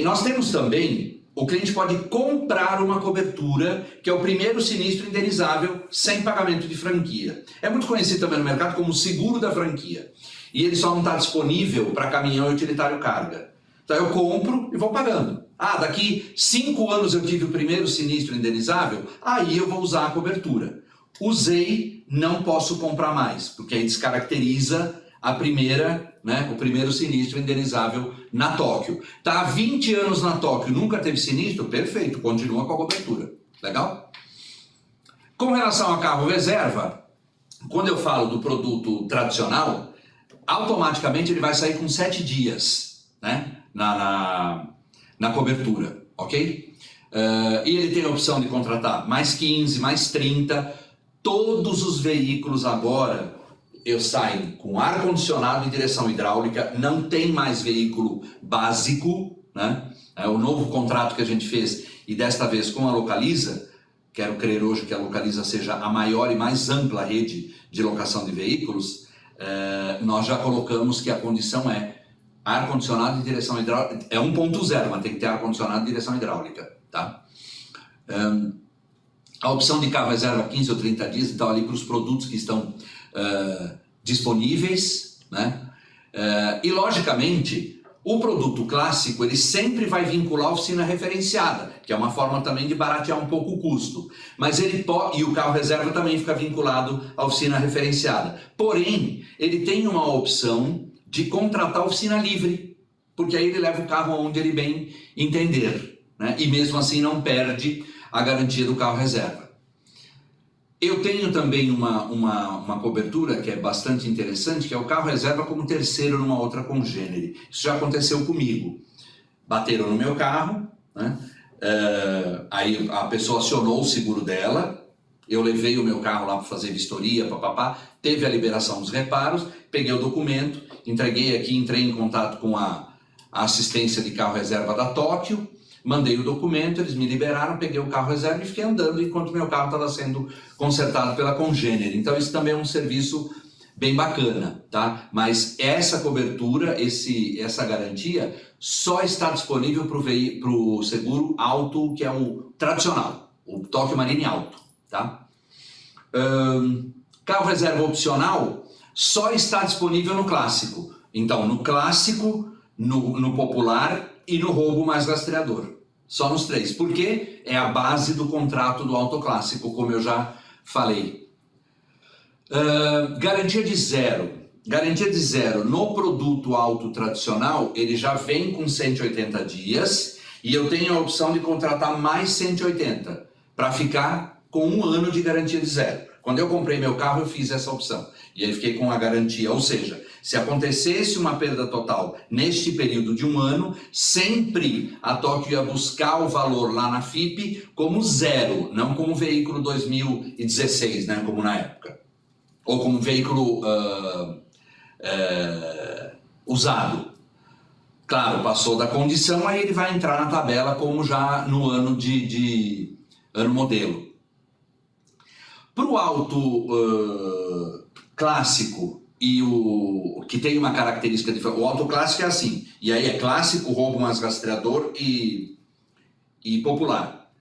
Nós temos também, o cliente pode comprar uma cobertura, que é o primeiro sinistro indenizável sem pagamento de franquia. É muito conhecido também no mercado como seguro da franquia. E ele só não está disponível para caminhão e utilitário carga. Então eu compro e vou pagando. Ah, daqui 5 anos eu tive o primeiro sinistro indenizável, aí eu vou usar a cobertura. Usei, não posso comprar mais, porque aí descaracteriza a primeira, né, o primeiro sinistro indenizável na Tóquio. Tá há 20 anos na Tóquio, nunca teve sinistro? Perfeito, continua com a cobertura. Legal? Com relação a carro reserva, quando eu falo do produto tradicional, automaticamente ele vai sair com 7 dias, né, na cobertura, ok? E ele tem a opção de contratar mais 15, mais 30. Todos os veículos agora saem com ar-condicionado e direção hidráulica, não tem mais veículo básico, né? O novo contrato que a gente fez, e desta vez com a Localiza, quero crer hoje que a Localiza seja a maior e mais ampla rede de locação de veículos, nós já colocamos que a condição é ar-condicionado e direção hidráulica, é 1.0, mas tem que ter ar-condicionado e direção hidráulica, tá? A opção de carro reserva 15 ou 30 dias, então ali para os produtos que estão disponíveis, né? E logicamente, o produto clássico, ele sempre vai vincular a oficina referenciada, que é uma forma também de baratear um pouco o custo. Mas e o carro reserva também fica vinculado à oficina referenciada. Porém, ele tem uma opção de contratar a oficina livre, porque aí ele leva o carro onde ele bem entender, né? E mesmo assim não perde a garantia do carro reserva. Eu tenho também uma cobertura que é bastante interessante, que é o carro reserva como terceiro numa outra congênere. Isso já aconteceu comigo. Bateram no meu carro, né? Aí a pessoa acionou o seguro dela, eu levei o meu carro lá para fazer vistoria, papapá, teve a liberação dos reparos, peguei o documento, entreguei aqui, entrei em contato com a assistência de carro reserva da Tóquio, mandei o documento, eles me liberaram, peguei o carro reserva e fiquei andando enquanto meu carro estava sendo consertado pela congênere. Então isso também é um serviço bem bacana, tá? Mas essa cobertura, essa garantia, só está disponível para o seguro auto, que é o tradicional, o Tóquio Marine Auto, tá? Carro reserva opcional só está disponível no clássico. Então, no clássico, no popular e no roubo mais rastreador. Só nos 3. Porque é a base do contrato do auto clássico, como eu já falei. Garantia de zero. Garantia de zero no produto auto tradicional, ele já vem com 180 dias e eu tenho a opção de contratar mais 180 para ficar com 1 ano de garantia de zero. Quando eu comprei meu carro, eu fiz essa opção e aí fiquei com a garantia, ou seja, se acontecesse uma perda total neste período de 1 ano, sempre a Tóquio ia buscar o valor lá na FIP como zero, não como veículo 2016, né, como na época, ou como veículo usado. Claro, passou da condição, aí ele vai entrar na tabela como já no ano ano modelo. Para o auto clássico e o que tem uma característica diferente, o auto clássico é assim, e aí é clássico, roubo mais rastreador e popular.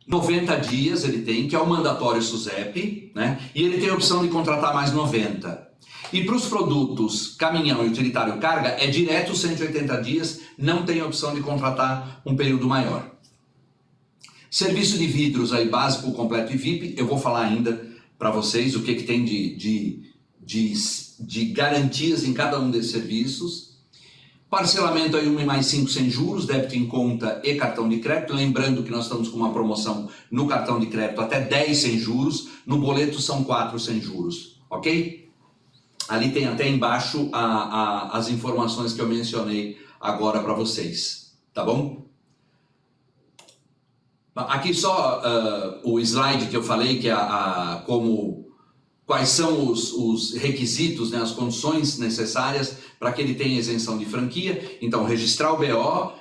90 dias ele tem, que é o mandatório SUSEP, né? E ele tem a opção de contratar mais 90. E para os produtos caminhão e utilitário carga, é direto 180 dias, não tem a opção de contratar um período maior. Serviço de vidros aí básico, completo e VIP, eu vou falar ainda para vocês o que tem de garantias em cada um desses serviços. Parcelamento aí 1 mais 5 sem juros, débito em conta e cartão de crédito. Lembrando que nós estamos com uma promoção no cartão de crédito até 10 sem juros, no boleto são 4 sem juros, ok? Ali tem até embaixo as informações que eu mencionei agora para vocês, tá bom? Aqui só o slide que eu falei, que é quais são os requisitos, né, as condições necessárias para que ele tenha isenção de franquia. Então, registrar o BO,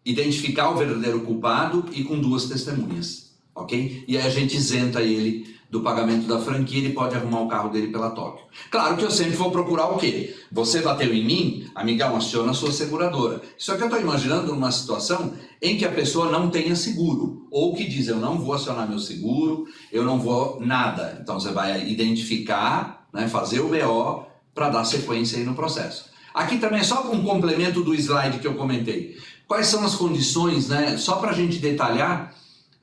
identificar o verdadeiro culpado e com 2 testemunhas, ok? E aí a gente isenta ele do pagamento da franquia, ele pode arrumar o carro dele pela Tóquio. Claro que eu sempre vou procurar o quê? Você bateu em mim, amigão, aciona a sua seguradora. Só que eu estou imaginando uma situação em que a pessoa não tenha seguro, ou que diz, eu não vou acionar meu seguro, eu não vou nada. Então você vai identificar, né, fazer o BO para dar sequência aí no processo. Aqui também é só um complemento do slide que eu comentei. Quais são as condições, né? Só para a gente detalhar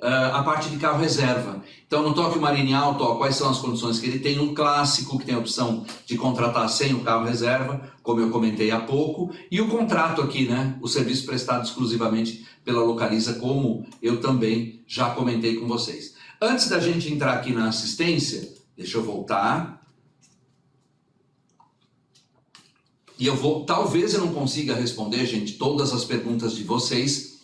a parte de carro reserva. Então, no Tóquio Marine Auto, ó, quais são as condições que ele tem? O clássico, que tem a opção de contratar sem o carro reserva, como eu comentei há pouco. E o contrato aqui, né? O serviço prestado exclusivamente pela Localiza, como eu também já comentei com vocês. Antes da gente entrar aqui na assistência, deixa eu voltar. E talvez eu não consiga responder, gente, todas as perguntas de vocês,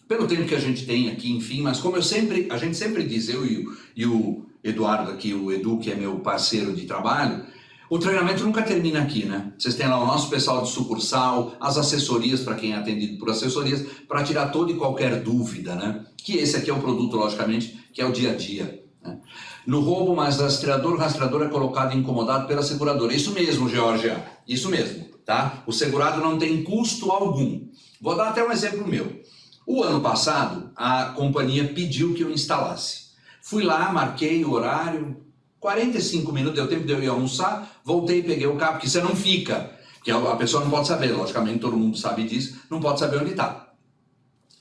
pelo tempo que a gente tem aqui, enfim, mas como a gente sempre diz, eu e o Eduardo aqui, o Edu, que é meu parceiro de trabalho, o treinamento nunca termina aqui, né? Vocês têm lá o nosso pessoal de sucursal, as assessorias, para quem é atendido por assessorias, para tirar toda e qualquer dúvida, né? Que esse aqui é o produto, logicamente, que é o dia a dia, né? No roubo mais rastreador, o rastreador é colocado e incomodado pela seguradora. Isso mesmo, Georgia, isso mesmo. Tá? O segurado não tem custo algum. Vou dar até um exemplo meu. O ano passado, a companhia pediu que eu instalasse. Fui lá, marquei o horário, 45 minutos, deu tempo de eu ir almoçar, voltei, peguei o carro, porque você não fica. Porque a pessoa não pode saber, logicamente todo mundo sabe disso, não pode saber onde está.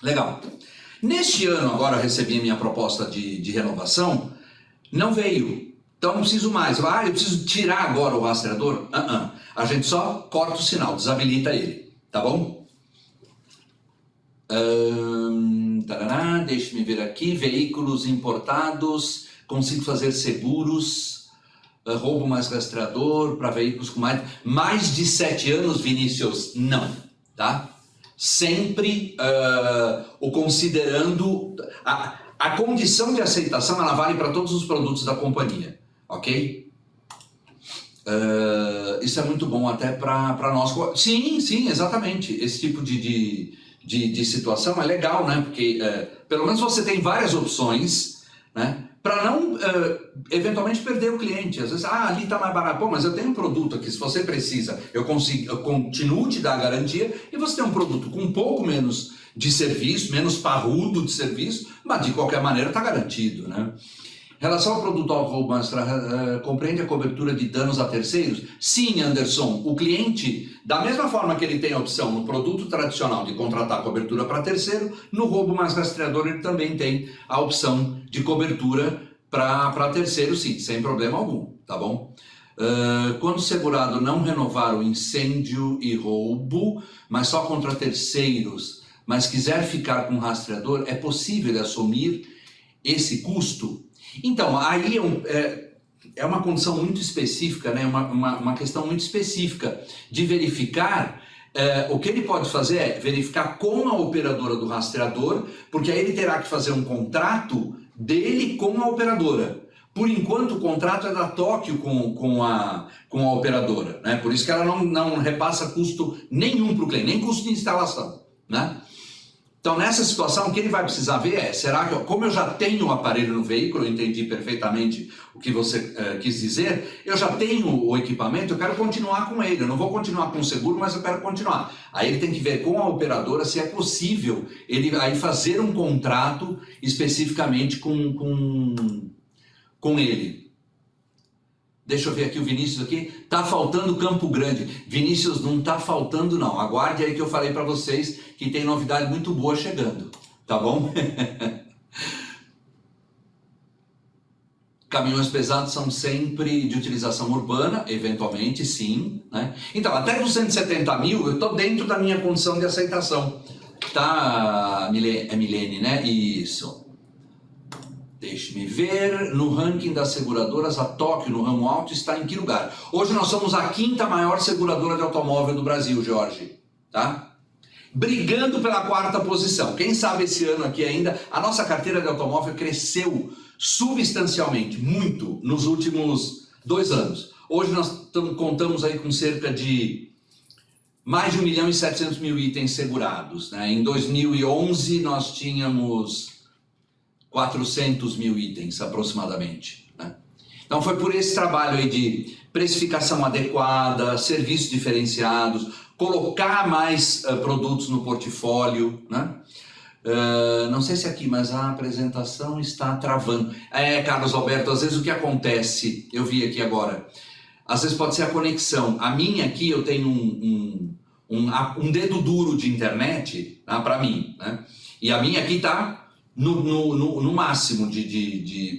Legal. Neste ano, agora eu recebi a minha proposta de renovação, não veio. Então não preciso mais. Eu preciso tirar agora o rastreador? A gente só corta o sinal, desabilita ele, tá bom? Deixa-me ver aqui. Veículos importados, consigo fazer seguros, roubo mais rastreador para veículos com mais de 7 anos, Vinícius? Não, tá? Sempre o considerando... A condição de aceitação, ela vale para todos os produtos da companhia, ok? Isso é muito bom até para nós. Sim, exatamente. Esse tipo de situação é legal, né? Porque pelo menos você tem várias opções, né? Para não eventualmente perder o cliente. Às vezes, ali está mais barato. Pô, mas eu tenho um produto aqui, se você precisa, eu continuo te dar a garantia, e você tem um produto com um pouco menos de serviço, menos parrudo de serviço, mas de qualquer maneira está garantido, né? Em relação ao produto ao roubo, compreende a cobertura de danos a terceiros? Sim, Anderson. O cliente, da mesma forma que ele tem a opção no produto tradicional de contratar cobertura para terceiro, no roubo mais rastreador ele também tem a opção de cobertura para terceiro, sim, sem problema algum, tá bom? Quando o segurado não renovar o incêndio e roubo, mas só contra terceiros, mas quiser ficar com o rastreador, é possível assumir esse custo? Então, aí é uma condição muito específica, né? uma questão muito específica de verificar. O que ele pode fazer é verificar com a operadora do rastreador, porque aí ele terá que fazer um contrato dele com a operadora. Por enquanto, o contrato é da Tóquio com a operadora, né? Por isso que ela não repassa custo nenhum para o cliente, nem custo de instalação, né? Então, nessa situação, o que ele vai precisar ver é, será que, como eu já tenho o aparelho no veículo, eu entendi perfeitamente o que você quis dizer, eu já tenho o equipamento, eu quero continuar com ele, eu não vou continuar com o seguro, mas eu quero continuar. Aí ele tem que ver com a operadora se é possível ele aí fazer um contrato especificamente com ele. Deixa eu ver aqui o Vinícius aqui. Tá faltando Campo Grande. Vinícius, não tá faltando não. Aguarde aí que eu falei para vocês que tem novidade muito boa chegando. Tá bom? Caminhões pesados são sempre de utilização urbana, eventualmente sim, né? Então, até 270 mil eu estou dentro da minha condição de aceitação. Tá, Milene, né? Isso. Deixe-me ver, no ranking das seguradoras, a Tóquio, no ramo alto, está em que lugar? Hoje nós somos a 5ª maior seguradora de automóvel do Brasil, Jorge, tá? Brigando pela 4ª posição. Quem sabe esse ano aqui ainda, a nossa carteira de automóvel cresceu substancialmente, muito, nos últimos 2 anos. Hoje nós contamos aí com cerca de mais de 1.700.000 itens segurados, né? Em 2011 nós tínhamos 400.000 itens aproximadamente, né? Então foi por esse trabalho aí de precificação adequada, serviços diferenciados, colocar mais produtos no portfólio, né? Não sei se aqui, mas a apresentação está travando. Carlos Alberto, às vezes o que acontece, eu vi aqui agora, às vezes pode ser a conexão. A minha aqui, eu tenho um dedo duro de internet, tá, para mim, né? E a minha aqui está no máximo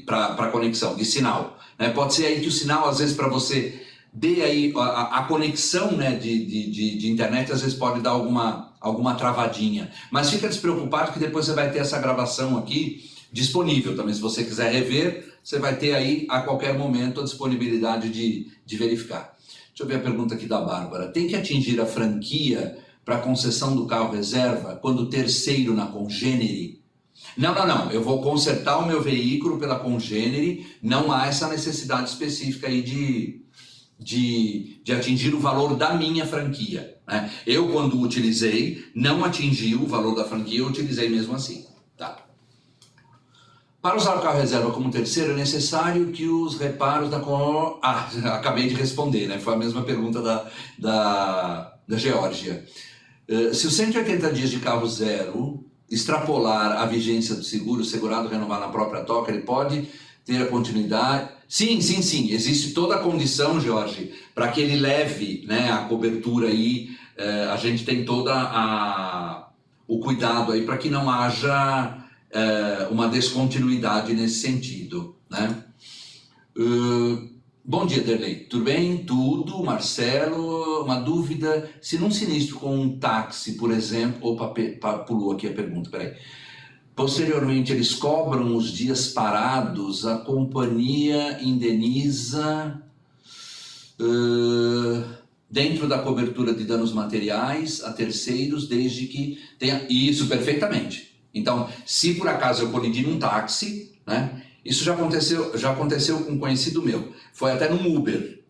para conexão, de sinal, né? Pode ser aí que o sinal, às vezes, para você dê aí a conexão, né, de internet, às vezes pode dar alguma travadinha. Mas fica despreocupado que depois você vai ter essa gravação aqui disponível também. Se você quiser rever, você vai ter aí a qualquer momento a disponibilidade de verificar. Deixa eu ver a pergunta aqui da Bárbara. Tem que atingir a franquia para concessão do carro reserva quando terceiro na congênere? Não. Eu vou consertar o meu veículo pela congênere. Não há essa necessidade específica aí de atingir o valor da minha franquia, né? Eu, quando utilizei, não atingi o valor da franquia, eu utilizei mesmo assim. Tá? Para usar o carro reserva como terceiro, é necessário que os reparos da... acabei de responder, né? Foi a mesma pergunta da Geórgia. Se os 180 dias de carro zero extrapolar a vigência do seguro, o segurado renovar na própria toca, ele pode ter a continuidade... Sim. Existe toda a condição, Jorge, para que ele leve, né, a cobertura aí. A gente tem o cuidado aí para que não haja uma descontinuidade nesse sentido, né? Bom dia, Derlei. Tudo bem? Tudo. Marcelo, uma dúvida. Se num sinistro com um táxi, por exemplo... Opa, pulou aqui a pergunta, peraí. Posteriormente, eles cobram os dias parados, a companhia indeniza dentro da cobertura de danos materiais a terceiros, desde que tenha... Isso, perfeitamente. Então, se por acaso eu colidi num táxi, né? Isso já aconteceu com um conhecido meu. Foi até num Uber.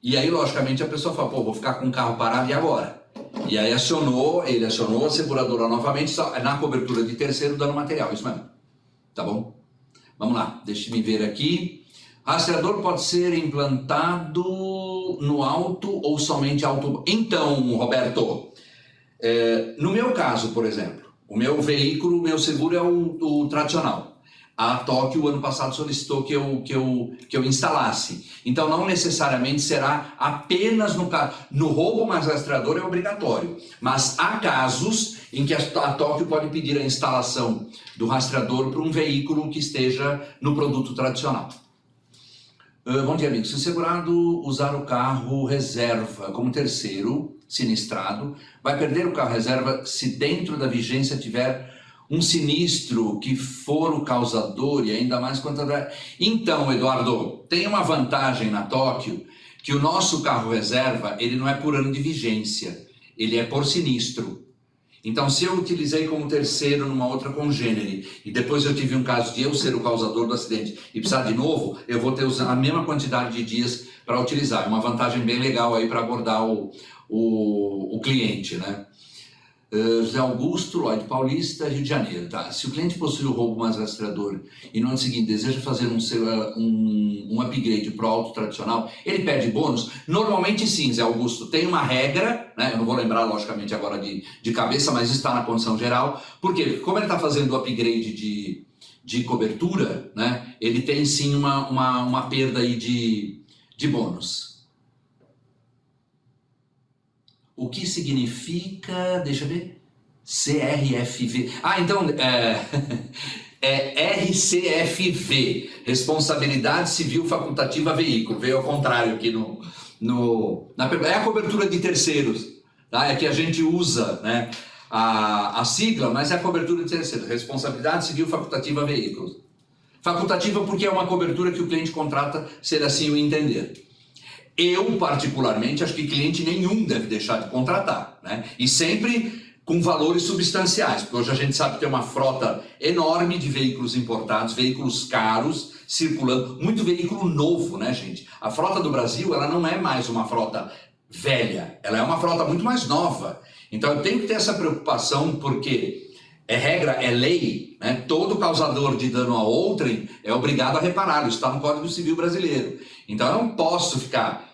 E aí, logicamente, a pessoa fala, pô, vou ficar com o carro parado e agora? E aí ele acionou a seguradora novamente, na cobertura de terceiro, dano material, isso mesmo. Tá bom? Vamos lá, deixa-me ver aqui. Rastreador pode ser implantado no auto ou somente auto... Então, Roberto, no meu caso, por exemplo, o meu veículo, o meu seguro é o tradicional. A Tóquio, ano passado, solicitou que eu instalasse. Então, não necessariamente será apenas no roubo mais rastreador, é obrigatório. Mas há casos em que a Tóquio pode pedir a instalação do rastreador para um veículo que esteja no produto tradicional. Bom dia, amigo. Se o segurado usar o carro reserva como terceiro sinistrado, vai perder o carro reserva se dentro da vigência tiver um sinistro que for o causador, e ainda mais quanto a... Então, Eduardo, tem uma vantagem na Tóquio, que o nosso carro reserva, ele não é por ano de vigência, ele é por sinistro. Então, se eu utilizei como terceiro numa outra congênere, e depois eu tive um caso de eu ser o causador do acidente e precisar de novo, eu vou ter a mesma quantidade de dias para utilizar. É uma vantagem bem legal aí para abordar o cliente, né? José Augusto, Lloyd Paulista, Rio de Janeiro. Tá? Se o cliente possui o roubo mais rastreador e no ano seguinte deseja fazer um upgrade para o auto tradicional, ele perde bônus? Normalmente sim, Zé Augusto. Tem uma regra, né? Eu não vou lembrar logicamente agora de cabeça, mas está na condição geral. Por quê? Porque como ele está fazendo o upgrade de cobertura, né? Ele tem sim uma perda aí de bônus. O que significa, deixa eu ver, CRFV. Então, é RCFV, Responsabilidade Civil Facultativa Veículo. Veio ao contrário aqui é a cobertura de terceiros, tá? É que a gente usa, né, a sigla, mas é a cobertura de terceiros, Responsabilidade Civil Facultativa Veículos. Facultativa porque é uma cobertura que o cliente contrata, se ele assim o entender. Eu, particularmente, acho que cliente nenhum deve deixar de contratar, né? E sempre com valores substanciais, porque hoje a gente sabe que tem uma frota enorme de veículos importados, veículos caros, circulando, muito veículo novo, né, gente? A frota do Brasil, ela não é mais uma frota velha, ela é uma frota muito mais nova. Então eu tenho que ter essa preocupação, porque é regra, é lei, né? Todo causador de dano a outrem é obrigado a repará-lo, isso está no Código Civil Brasileiro. Então eu não posso ficar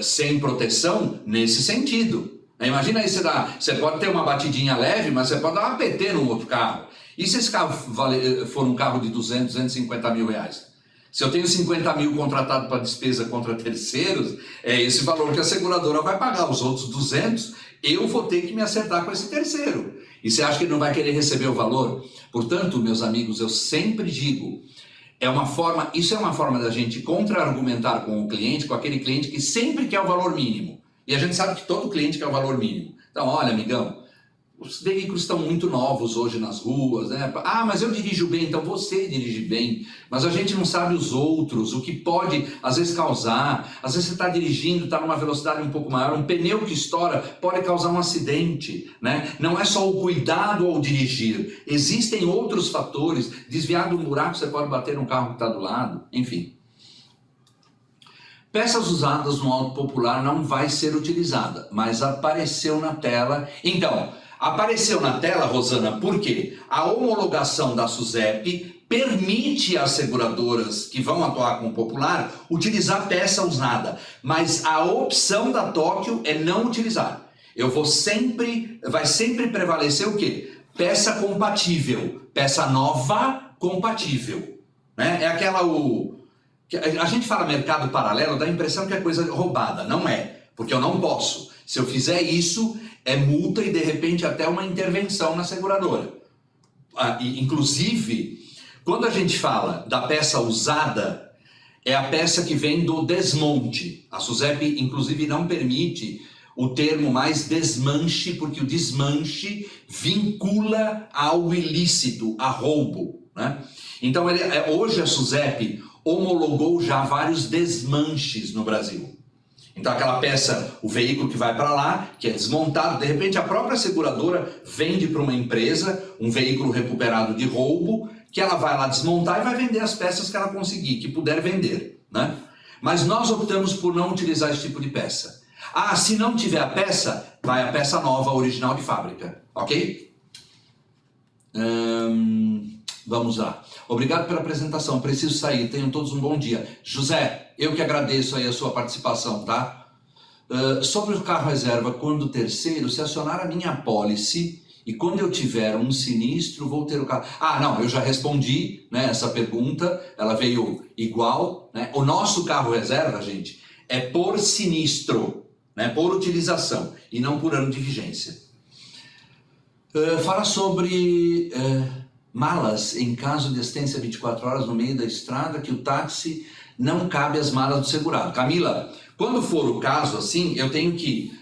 sem proteção nesse sentido. Imagina aí, você pode ter uma batidinha leve, mas você pode dar uma PT no outro carro. E se esse carro for um carro de 200, 250 mil reais? Se eu tenho 50 mil contratado para despesa contra terceiros, é esse valor que a seguradora vai pagar. Os outros 200, eu vou ter que me acertar com esse terceiro. E você acha que ele não vai querer receber o valor? Portanto, meus amigos, eu sempre digo, isso é uma forma da gente contra-argumentar com o cliente, com aquele cliente que sempre quer o valor mínimo. E a gente sabe que todo cliente quer o valor mínimo. Então, olha, amigão, os veículos estão muito novos hoje nas ruas, né? Ah, mas eu dirijo bem, então você dirige bem. Mas a gente não sabe os outros, o que pode, às vezes, causar. Às vezes você está dirigindo, está numa velocidade um pouco maior, um pneu que estoura pode causar um acidente, né? Não é só o cuidado ao dirigir. Existem outros fatores. Desviar de um buraco, você pode bater no carro que está do lado, enfim. Peças usadas no auto popular não vai ser utilizada, mas apareceu na tela. Então, apareceu na tela, Rosana, por quê? A homologação da SUSEP permite às seguradoras que vão atuar com o popular utilizar peça usada, mas a opção da Tóquio é não utilizar. Vai sempre prevalecer o quê? Peça compatível, peça nova compatível, né? É aquela a gente fala mercado paralelo, dá a impressão que é coisa roubada. Não é, porque eu não posso. Se eu fizer isso, é multa e de repente até uma intervenção na seguradora. Inclusive, quando a gente fala da peça usada, é a peça que vem do desmonte. A SUSEP, inclusive, não permite o termo mais desmanche, porque o desmanche vincula ao ilícito, a roubo, né? Então, hoje a SUSEP homologou já vários desmanches no Brasil. Então aquela peça, o veículo que vai para lá, que é desmontado, de repente a própria seguradora vende para uma empresa um veículo recuperado de roubo, que ela vai lá desmontar e vai vender as peças que ela conseguir, que puder vender, né? Mas nós optamos por não utilizar esse tipo de peça. Ah, se não tiver a peça, vai a peça nova, original de fábrica, ok? Vamos lá. Obrigado pela apresentação, preciso sair, tenham todos um bom dia. José, eu que agradeço aí a sua participação, tá? Sobre o carro reserva, quando terceiro, se acionar a minha apólice e quando eu tiver um sinistro, vou ter o carro... Ah, não, eu já respondi, né, essa pergunta, ela veio igual, né? O nosso carro reserva, gente, é por sinistro, né, por utilização e não por ano de vigência. Fala sobre... malas em caso de assistência 24 horas no meio da estrada, que o táxi não cabe às malas do segurado. Camila, quando for o caso assim, eu tenho que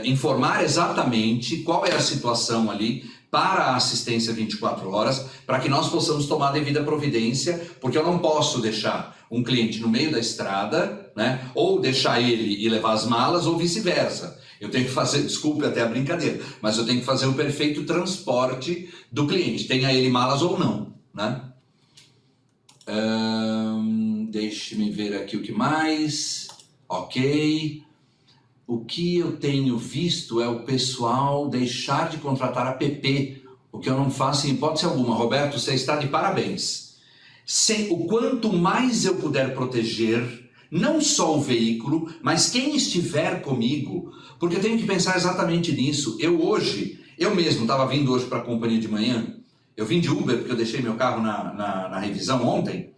informar exatamente qual é a situação ali para a assistência 24 horas, para que nós possamos tomar a devida providência, porque eu não posso deixar um cliente no meio da estrada, né, ou deixar ele e levar as malas, ou vice-versa. Eu tenho que fazer, desculpe até a brincadeira, mas eu tenho que fazer o perfeito transporte do cliente, tenha ele malas ou não, né? Deixe-me ver aqui o que mais. Ok. O que eu tenho visto é o pessoal deixar de contratar app, o que eu não faço em hipótese alguma. Roberto, você está de parabéns. O quanto mais eu puder proteger, não só o veículo, mas quem estiver comigo, porque eu tenho que pensar exatamente nisso. Eu mesmo estava vindo hoje para a companhia de manhã, eu vim de Uber porque eu deixei meu carro na revisão ontem.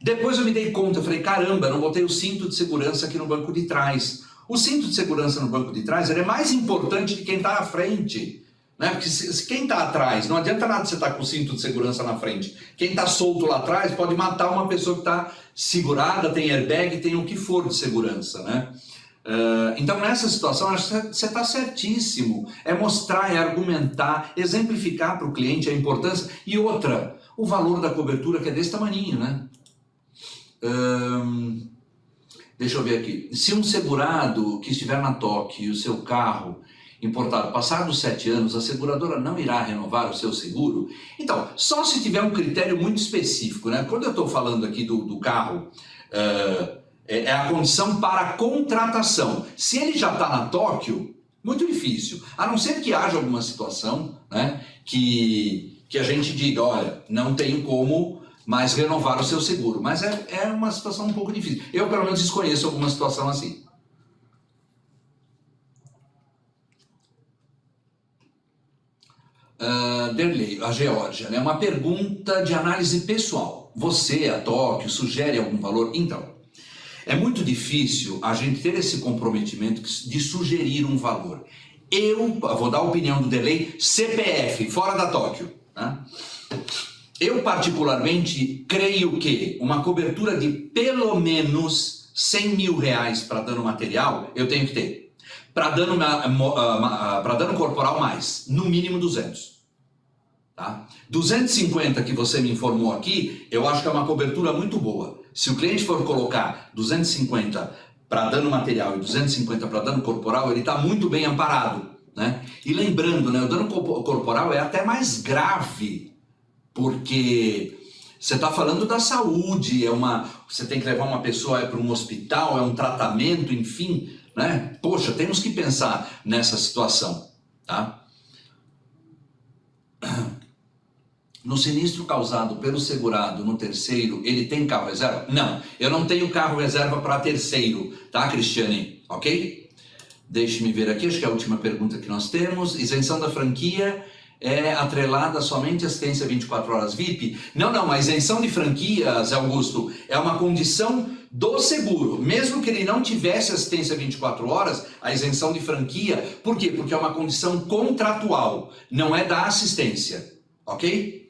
Depois eu me dei conta, eu falei, caramba, eu não botei o cinto de segurança aqui no banco de trás. O cinto de segurança no banco de trás ele é mais importante que quem está à frente, né? Porque se quem está atrás, não adianta nada você estar com o cinto de segurança na frente. Quem está solto lá atrás pode matar uma pessoa que está segurada, tem airbag, tem o que for de segurança, né? Então nessa situação você está certíssimo, é mostrar, é argumentar, exemplificar para o cliente a importância e outra, o valor da cobertura que é desse tamaninho, né? Deixa eu ver aqui, se um segurado que estiver na Tóquio e o seu carro importado passar dos 7 anos, a seguradora não irá renovar o seu seguro? Então, só se tiver um critério muito específico, né? Quando eu estou falando aqui do carro, é a condição para a contratação. Se ele já está na Tóquio, muito difícil, a não ser que haja alguma situação, né, que a gente diga, olha, não tenho como mais renovar o seu seguro, mas é uma situação um pouco difícil. Eu pelo menos desconheço alguma situação assim. Derlei, a Geórgia, né? Uma pergunta de análise pessoal. você, a Tóquio, sugere algum valor? Então, é muito difícil a gente ter esse comprometimento de sugerir um valor. Eu vou dar a opinião do Derlei, CPF, fora da Tóquio. Né? Eu particularmente creio que uma cobertura de pelo menos 100 mil reais para dano material, eu tenho que ter. Para dano corporal mais, no mínimo 200. Tá? 250 que você me informou aqui, eu acho que é uma cobertura muito boa. Se o cliente for colocar 250 para dano material e 250 para dano corporal, ele está muito bem amparado. Né? E lembrando, né, o dano corporal é até mais grave, porque você está falando da saúde, você tem que levar uma pessoa para um hospital, é um tratamento, enfim. Né? Poxa, temos que pensar nessa situação. Tá? No sinistro causado pelo segurado no terceiro, ele tem carro reserva? Não, eu não tenho carro reserva para terceiro, tá, Cristiane? Ok? Deixe-me ver aqui, acho que é a última pergunta que nós temos. Isenção da franquia é atrelada somente à assistência 24 horas VIP? Não, a isenção de franquias, Augusto, é uma condição do seguro. Mesmo que ele não tivesse assistência 24 horas, a isenção de franquia, por quê? Porque é uma condição contratual, não é da assistência, ok?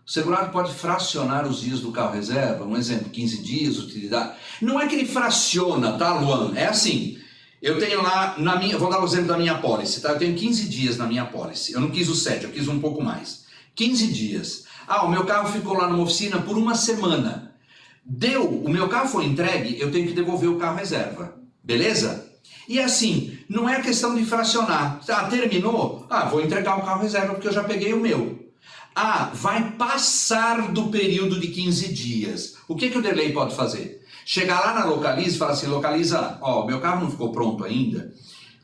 O segurado pode fracionar os dias do carro reserva, um exemplo, 15 dias, utilidade. Não é que ele fraciona, tá, Luan? É assim, eu tenho lá, vou dar o exemplo da minha apólice, tá? Eu tenho 15 dias na minha apólice, eu não quis os 7, eu quis um pouco mais. 15 dias. O meu carro ficou lá numa oficina por uma semana. O meu carro foi entregue, eu tenho que devolver o carro reserva, beleza? E assim, não é questão de fracionar. Terminou? Vou entregar o carro reserva porque eu já peguei o meu. Vai passar do período de 15 dias. O que o Derlei pode fazer? Chegar lá na Localiza e falar assim, Localiza, o meu carro não ficou pronto ainda.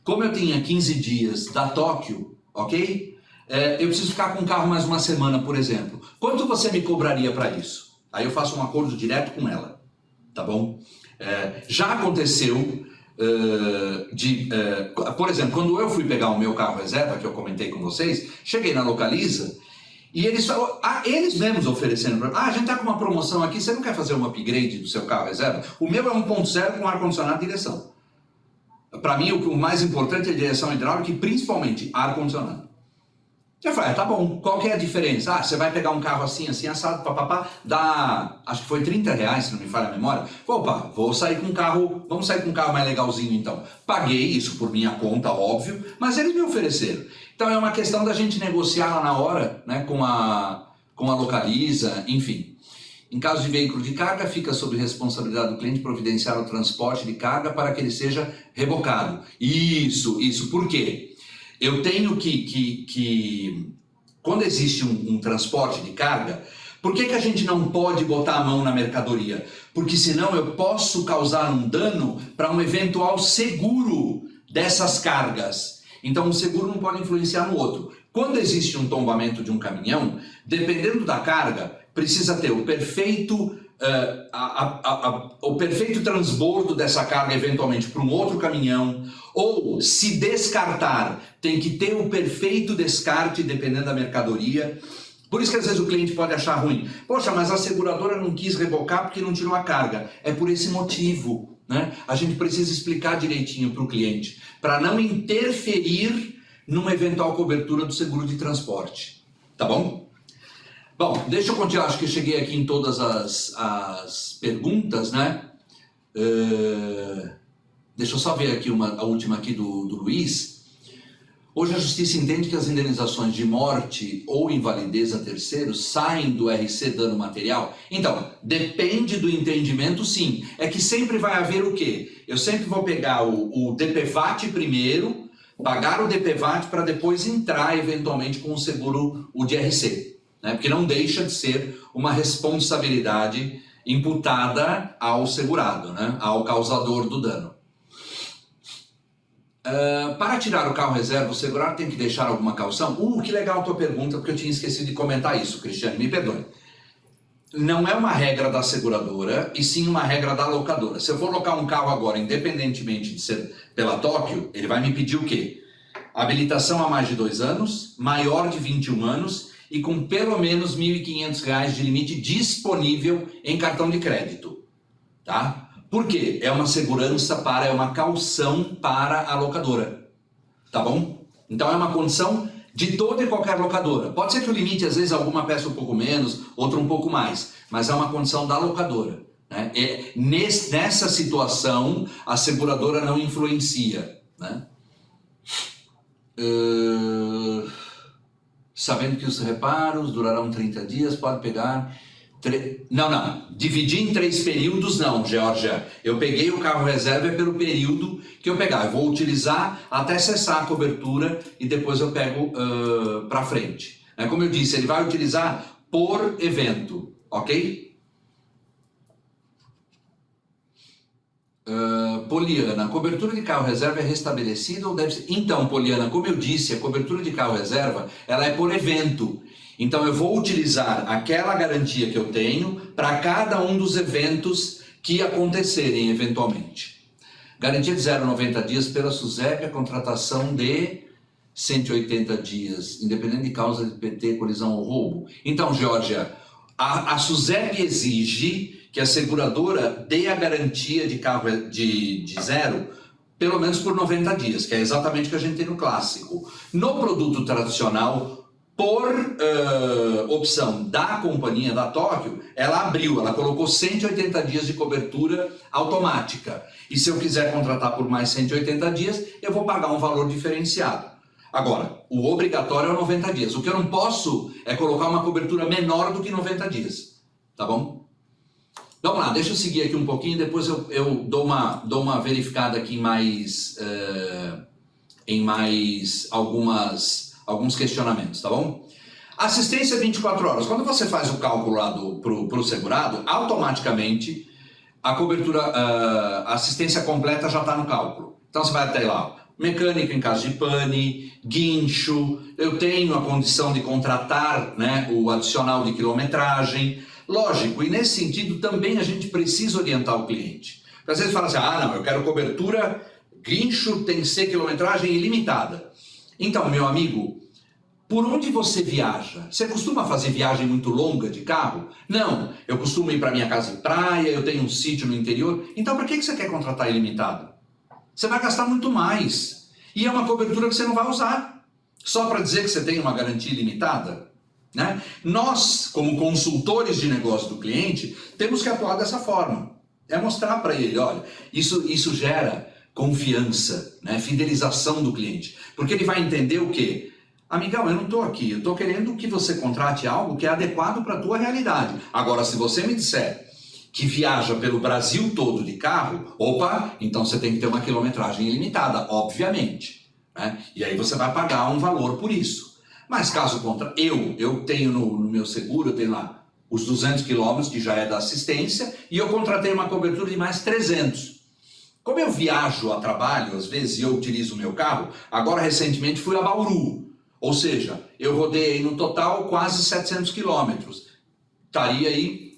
Como eu tinha 15 dias da Tóquio, ok? Eu preciso ficar com o carro mais uma semana, por exemplo. Quanto você me cobraria para isso? Aí eu faço um acordo direto com ela, tá bom? Já aconteceu por exemplo, quando eu fui pegar o meu carro reserva, que eu comentei com vocês, cheguei na Localiza e eles falaram, eles mesmos oferecendo para mim, a gente tá com uma promoção aqui, você não quer fazer um upgrade do seu carro reserva? O meu é 1.0 com ar-condicionado e direção. Para mim, o mais importante é a direção hidráulica e principalmente ar-condicionado. Eu falei, tá bom, qual que é a diferença? Você vai pegar um carro assim, assado, papapá, dá, acho que foi 30 reais, se não me falha a memória. Opa, vamos sair com um carro mais legalzinho então. Paguei isso por minha conta, óbvio, mas eles me ofereceram. Então é uma questão da gente negociar lá na hora, né, com a Localiza, enfim. Em caso de veículo de carga, fica sob responsabilidade do cliente providenciar o transporte de carga para que ele seja rebocado. Isso, por quê? Eu tenho que quando existe um transporte de carga, por que a gente não pode botar a mão na mercadoria? Porque senão eu posso causar um dano para um eventual seguro dessas cargas. Então o seguro não pode influenciar no outro. Quando existe um tombamento de um caminhão, dependendo da carga, precisa ter o perfeito transbordo dessa carga eventualmente para um outro caminhão, ou se descartar, tem que ter o perfeito descarte dependendo da mercadoria. Por isso que às vezes o cliente pode achar ruim. Poxa, mas a seguradora não quis rebocar porque não tirou a carga. É por esse motivo, né? A gente precisa explicar direitinho para o cliente, para não interferir numa eventual cobertura do seguro de transporte. Tá bom? Bom, deixa eu continuar, acho que eu cheguei aqui em todas as perguntas, né? Deixa eu só ver aqui a última aqui do Luiz. Hoje a Justiça entende que as indenizações de morte ou invalidez a terceiros saem do RC dano material? Então, depende do entendimento, sim. É que sempre vai haver o quê? Eu sempre vou pegar o DPVAT primeiro, pagar o DPVAT para depois entrar eventualmente com o seguro, o de RC. Né? Porque não deixa de ser uma responsabilidade imputada ao segurado, né? Ao causador do dano. Para tirar o carro reserva, o segurado tem que deixar alguma caução? Que legal a tua pergunta, porque eu tinha esquecido de comentar isso, Cristiane, me perdoe. Não é uma regra da seguradora, e sim uma regra da locadora. Se eu for locar um carro agora, independentemente de ser pela Tóquio, ele vai me pedir o quê? Habilitação há mais de 2 anos, maior de 21 anos, e com pelo menos R$ 1.500 de limite disponível em cartão de crédito, tá? Por quê? É uma segurança é uma caução para a locadora, tá bom? Então é uma condição de toda e qualquer locadora. Pode ser que o limite, às vezes, alguma peça um pouco menos, outra um pouco mais, mas é uma condição da locadora, né? Nessa situação, a seguradora não influencia, né? Sabendo que os reparos durarão 30 dias, pode pegar... Não. Dividir em 3 períodos, não, Georgia. Eu peguei o carro reserva pelo período que eu pegar. Eu vou utilizar até cessar a cobertura e depois eu pego para frente. Como eu disse, ele vai utilizar por evento, ok? Poliana, a cobertura de carro reserva é restabelecida ou deve ser... Então, Poliana, como eu disse, a cobertura de carro reserva, ela é por evento. Então eu vou utilizar aquela garantia que eu tenho para cada um dos eventos que acontecerem eventualmente. Garantia de 0 a 90 dias pela SUSEP, a contratação de 180 dias, independente de causa de PT, colisão ou roubo. Então, Georgia, a SUSEP exige que a seguradora dê a garantia de carro de zero pelo menos por 90 dias, que é exatamente o que a gente tem no clássico. No produto tradicional, por opção da companhia da Tóquio, ela colocou 180 dias de cobertura automática. E se eu quiser contratar por mais 180 dias, eu vou pagar um valor diferenciado. Agora, o obrigatório é 90 dias. O que eu não posso é colocar uma cobertura menor do que 90 dias. Tá bom? Vamos lá, deixa eu seguir aqui um pouquinho, depois eu dou uma verificada aqui em mais alguns questionamentos, tá bom? Assistência 24 horas. Quando você faz o cálculo lá pro segurado, automaticamente a cobertura, a assistência completa já está no cálculo. Então você vai até lá, mecânica em caso de pane, guincho, eu tenho a condição de contratar, né, o adicional de quilometragem. Lógico, e nesse sentido também a gente precisa orientar o cliente. Porque às vezes fala assim, não, eu quero cobertura, guincho tem que ser quilometragem ilimitada. Então, meu amigo, por onde você viaja? Você costuma fazer viagem muito longa de carro? Não, eu costumo ir para minha casa de praia, eu tenho um sítio no interior. Então, para que você quer contratar ilimitado? Você vai gastar muito mais. E é uma cobertura que você não vai usar. Só para dizer que você tem uma garantia ilimitada? Né? Nós, como consultores de negócio do cliente, temos que atuar dessa forma. É mostrar para ele, olha, isso gera confiança, né? Fidelização do cliente. Porque ele vai entender o quê? Amigão, eu não estou aqui, eu estou querendo que você contrate algo que é adequado para a tua realidade. Agora, se você me disser que viaja pelo Brasil todo de carro, opa, então você tem que ter uma quilometragem ilimitada, obviamente. Né? E aí você vai pagar um valor por isso. Mas caso contrário, eu tenho no meu seguro, eu tenho lá os 200 quilômetros, que já é da assistência, e eu contratei uma cobertura de mais 300. Como eu viajo a trabalho, às vezes, e eu utilizo o meu carro, agora recentemente fui a Bauru. Ou seja, eu rodei no total quase 700 quilômetros. Estaria aí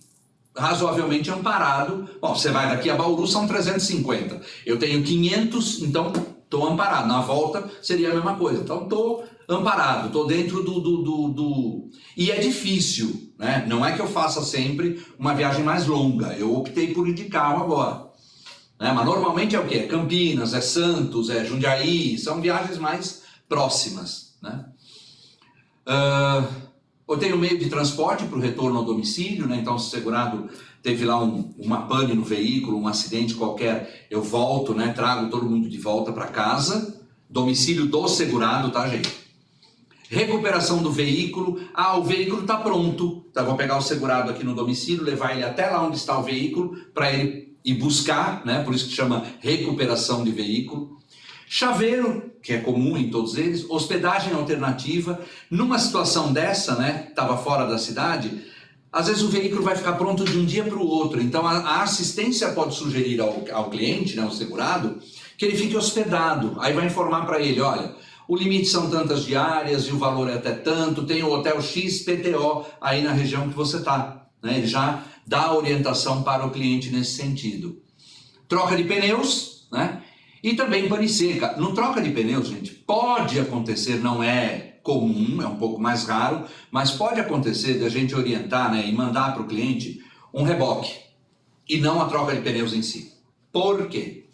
razoavelmente amparado. Bom, você vai daqui a Bauru, são 350. Eu tenho 500, então estou amparado. Na volta seria a mesma coisa. Então estou amparado, estou dentro do... E é difícil, né? Não é que eu faça sempre uma viagem mais longa. Eu optei por ir de carro agora. Né? Mas normalmente é o quê? É Campinas, é Santos, é Jundiaí. São viagens mais próximas. Né? Eu tenho meio de transporte para o retorno ao domicílio, né? Então se o segurado teve lá uma pane no veículo, um acidente qualquer, eu volto, né? Trago todo mundo de volta para casa, domicílio do segurado, tá, gente? Recuperação do veículo, o veículo está pronto, então eu vou pegar o segurado aqui no domicílio, levar ele até lá onde está o veículo, para ele ir buscar, né? Por isso que chama recuperação de veículo. Chaveiro, que é comum em todos eles, hospedagem alternativa. Numa situação dessa, né, estava fora da cidade, às vezes o veículo vai ficar pronto de um dia para o outro. Então a assistência pode sugerir ao cliente, né, ao segurado, que ele fique hospedado. Aí vai informar para ele, olha, o limite são tantas diárias e o valor é até tanto, tem o hotel XPTO aí na região que você está. Né? Ele já dá a orientação para o cliente nesse sentido. Troca de pneus, né? E também pane seca. Não troca de pneus, gente, pode acontecer, não é comum, é um pouco mais raro, mas pode acontecer da gente orientar, né, e mandar para o cliente um reboque e não a troca de pneus em si. Por quê?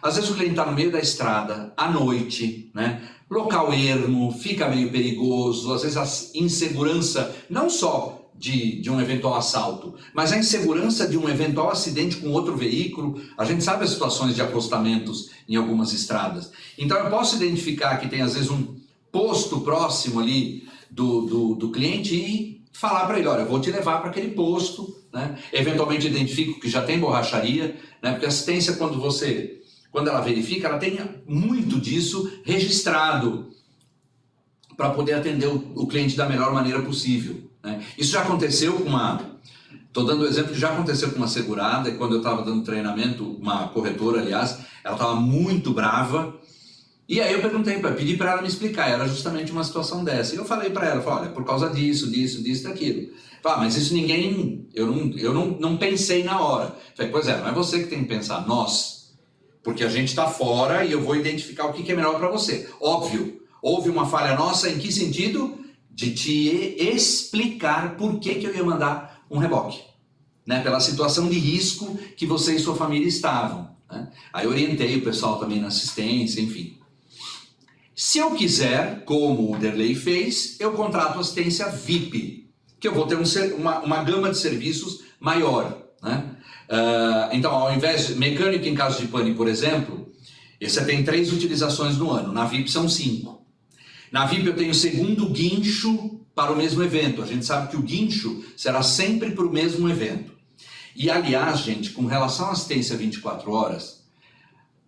Às vezes o cliente está no meio da estrada, à noite, né? Local ermo, fica meio perigoso, às vezes a insegurança, não só de um eventual assalto, mas a insegurança de um eventual acidente com outro veículo. A gente sabe as situações de acostamentos em algumas estradas. Então eu posso identificar que tem às vezes um posto próximo ali do cliente e falar para ele, olha, eu vou te levar para aquele posto, né? Eventualmente identifico que já tem borracharia, né? Porque a assistência, quando ela verifica, ela tem muito disso registrado para poder atender o cliente da melhor maneira possível, né? Isso já aconteceu com estou dando o exemplo que já aconteceu com uma segurada, e quando eu estava dando treinamento, uma corretora, aliás, ela estava muito brava, e aí eu pedi para ela me explicar, era justamente uma situação dessa, e eu falei para ela, olha, por causa disso, daquilo. Mas isso eu não pensei na hora. Falei, pois é, não é você que tem que pensar, nós. Porque a gente está fora e eu vou identificar o que é melhor para você. Óbvio, houve uma falha nossa, em que sentido? De te explicar por que eu ia mandar um reboque, né? Pela situação de risco que você e sua família estavam, né? Aí orientei o pessoal também na assistência, enfim. Se eu quiser, como o Derlei fez, eu contrato assistência VIP, que eu vou ter uma gama de serviços maior, né? Então, ao invés de mecânico em caso de pane, por exemplo, você tem 3 utilizações no ano, na VIP são 5. Na VIP eu tenho segundo guincho para o mesmo evento. A gente sabe que o guincho será sempre para o mesmo evento. E aliás, gente, com relação à assistência 24 horas,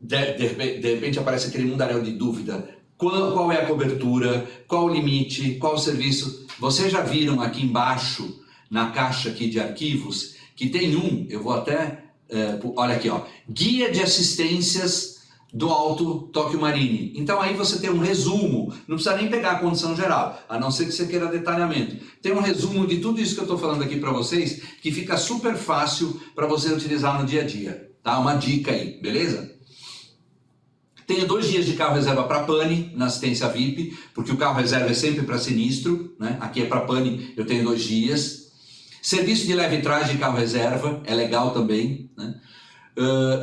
de repente aparece aquele mundaréu de dúvida. Qual é a cobertura? Qual o limite? Qual o serviço? Vocês já viram aqui embaixo, na caixa aqui de arquivos, que tem eu vou até, olha aqui, ó, Guia de Assistências do Alto Tóquio Marine. Então aí você tem um resumo, não precisa nem pegar a condição geral, a não ser que você queira detalhamento. Tem um resumo de tudo isso que eu estou falando aqui para vocês, que fica super fácil para você utilizar no dia a dia, tá? Uma dica aí, beleza? Tenho 2 dias de carro reserva para pane na assistência VIP, porque o carro reserva é sempre para sinistro, né? Aqui é para pane, eu tenho 2 dias. Serviço de leve trás de carro reserva, é legal também, né?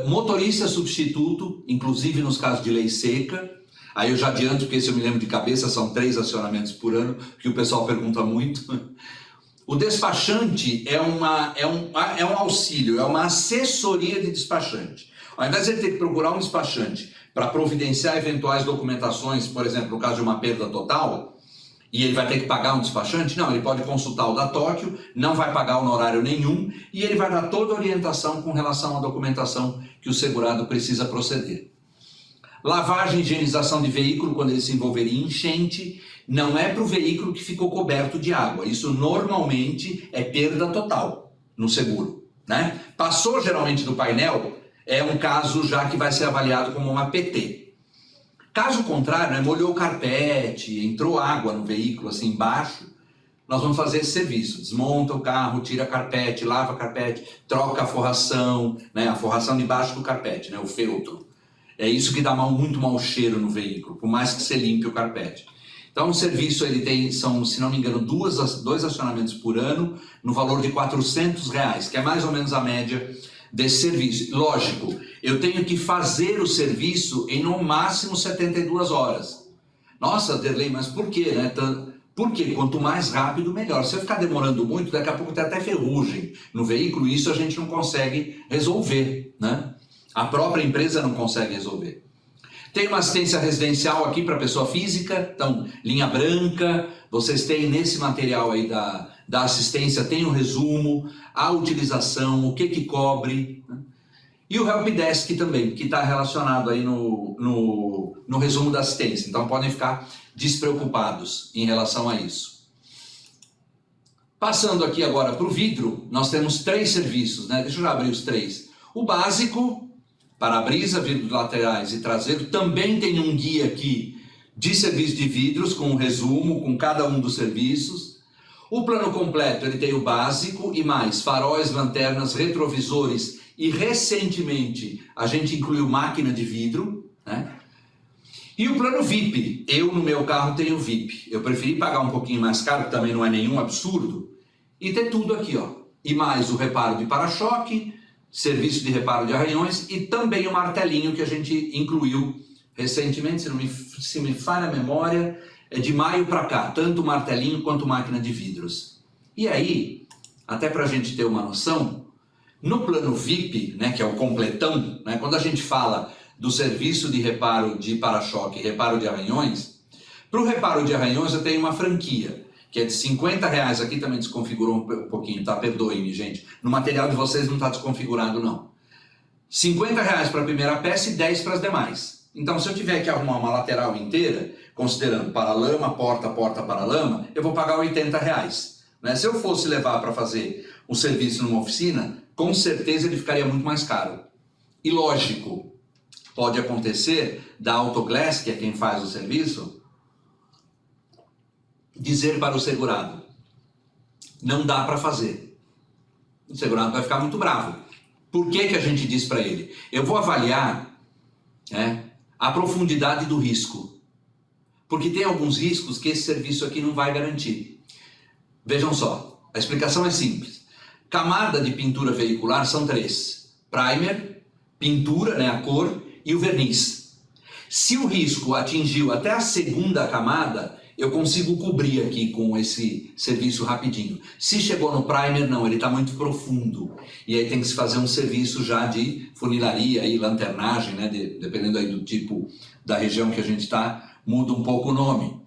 Motorista substituto, inclusive nos casos de lei seca. Aí eu já adianto, porque esse eu me lembro de cabeça, são 3 acionamentos por ano, que o pessoal pergunta muito. O despachante é um auxílio, é uma assessoria de despachante. Ao invés de ele ter que procurar um despachante para providenciar eventuais documentações, por exemplo, no caso de uma perda total, e ele vai ter que pagar um despachante, não, ele pode consultar o da Tóquio, não vai pagar honorário nenhum, e ele vai dar toda a orientação com relação à documentação que o segurado precisa proceder. Lavagem e higienização de veículo, quando ele se envolver em enchente, não é para o veículo que ficou coberto de água, isso normalmente é perda total no seguro, né? Passou geralmente do painel, é um caso já que vai ser avaliado como uma PT. Caso contrário, né, molhou o carpete, entrou água no veículo assim embaixo, nós vamos fazer esse serviço. Desmonta o carro, tira carpete, lava carpete, troca a forração, né, a forração debaixo do carpete, né, o feltro. É isso que dá muito mau cheiro no veículo, por mais que você limpe o carpete. Então o serviço ele tem, se não me engano, 2 acionamentos por ano, no valor de R$400, que é mais ou menos a média desse serviço. Lógico, eu tenho que fazer o serviço em no máximo 72 horas. Nossa, Derlei, mas por quê, né? Porque quanto mais rápido, melhor. Se eu ficar demorando muito, daqui a pouco tem até ferrugem no veículo, e isso a gente não consegue resolver, né? A própria empresa não consegue resolver. Tem uma assistência residencial aqui para pessoa física, então, linha branca, vocês têm nesse material aí da assistência, tem um resumo, a utilização, o que cobre, né? E o Helpdesk também, que está relacionado aí no resumo da assistência, então podem ficar despreocupados em relação a isso. Passando aqui agora para o vidro, nós temos 3 serviços, né? Deixa eu já abrir os 3. O básico, para-brisa, vidros laterais e traseiro, também tem um guia aqui de serviço de vidros, com um resumo, com cada um dos serviços. O plano completo, ele tem o básico e mais faróis, lanternas, retrovisores e recentemente a gente incluiu máquina de vidro, né? E o plano VIP, eu no meu carro tenho VIP. Eu preferi pagar um pouquinho mais caro, que também não é nenhum absurdo, e ter tudo aqui, ó. E mais o reparo de para-choque, serviço de reparo de arranhões e também o martelinho que a gente incluiu recentemente, se me falha a memória, é de maio para cá, tanto o martelinho quanto máquina de vidros. E aí, até para a gente ter uma noção, no plano VIP, né, que é o completão, né, quando a gente fala do serviço de reparo de para-choque e reparo de arranhões, para o reparo de arranhões eu tenho uma franquia, que é de R$50, aqui também desconfigurou um pouquinho, tá? Perdoem-me, gente. No material de vocês não está desconfigurado, não. R$50 para a primeira peça e 10 para as demais. Então, se eu tiver que arrumar uma lateral inteira, considerando paralama, porta, paralama, eu vou pagar R$80. Né? Se eu fosse levar para fazer o serviço numa oficina, com certeza ele ficaria muito mais caro. E lógico, pode acontecer da Autoglass, que é quem faz o serviço, dizer para o segurado, não dá para fazer. O segurado vai ficar muito bravo. Por que que a gente diz para ele? Eu vou avaliar, né, a profundidade do risco. Porque tem alguns riscos que esse serviço aqui não vai garantir. Vejam só, a explicação é simples. Camada de pintura veicular são 3. Primer, pintura, né, a cor, e o verniz. Se o risco atingiu até a segunda camada, eu consigo cobrir aqui com esse serviço rapidinho. Se chegou no primer, não, ele está muito profundo. E aí tem que se fazer um serviço já de funilaria e lanternagem, né? Dependendo aí do tipo da região que a gente está, muda um pouco o nome.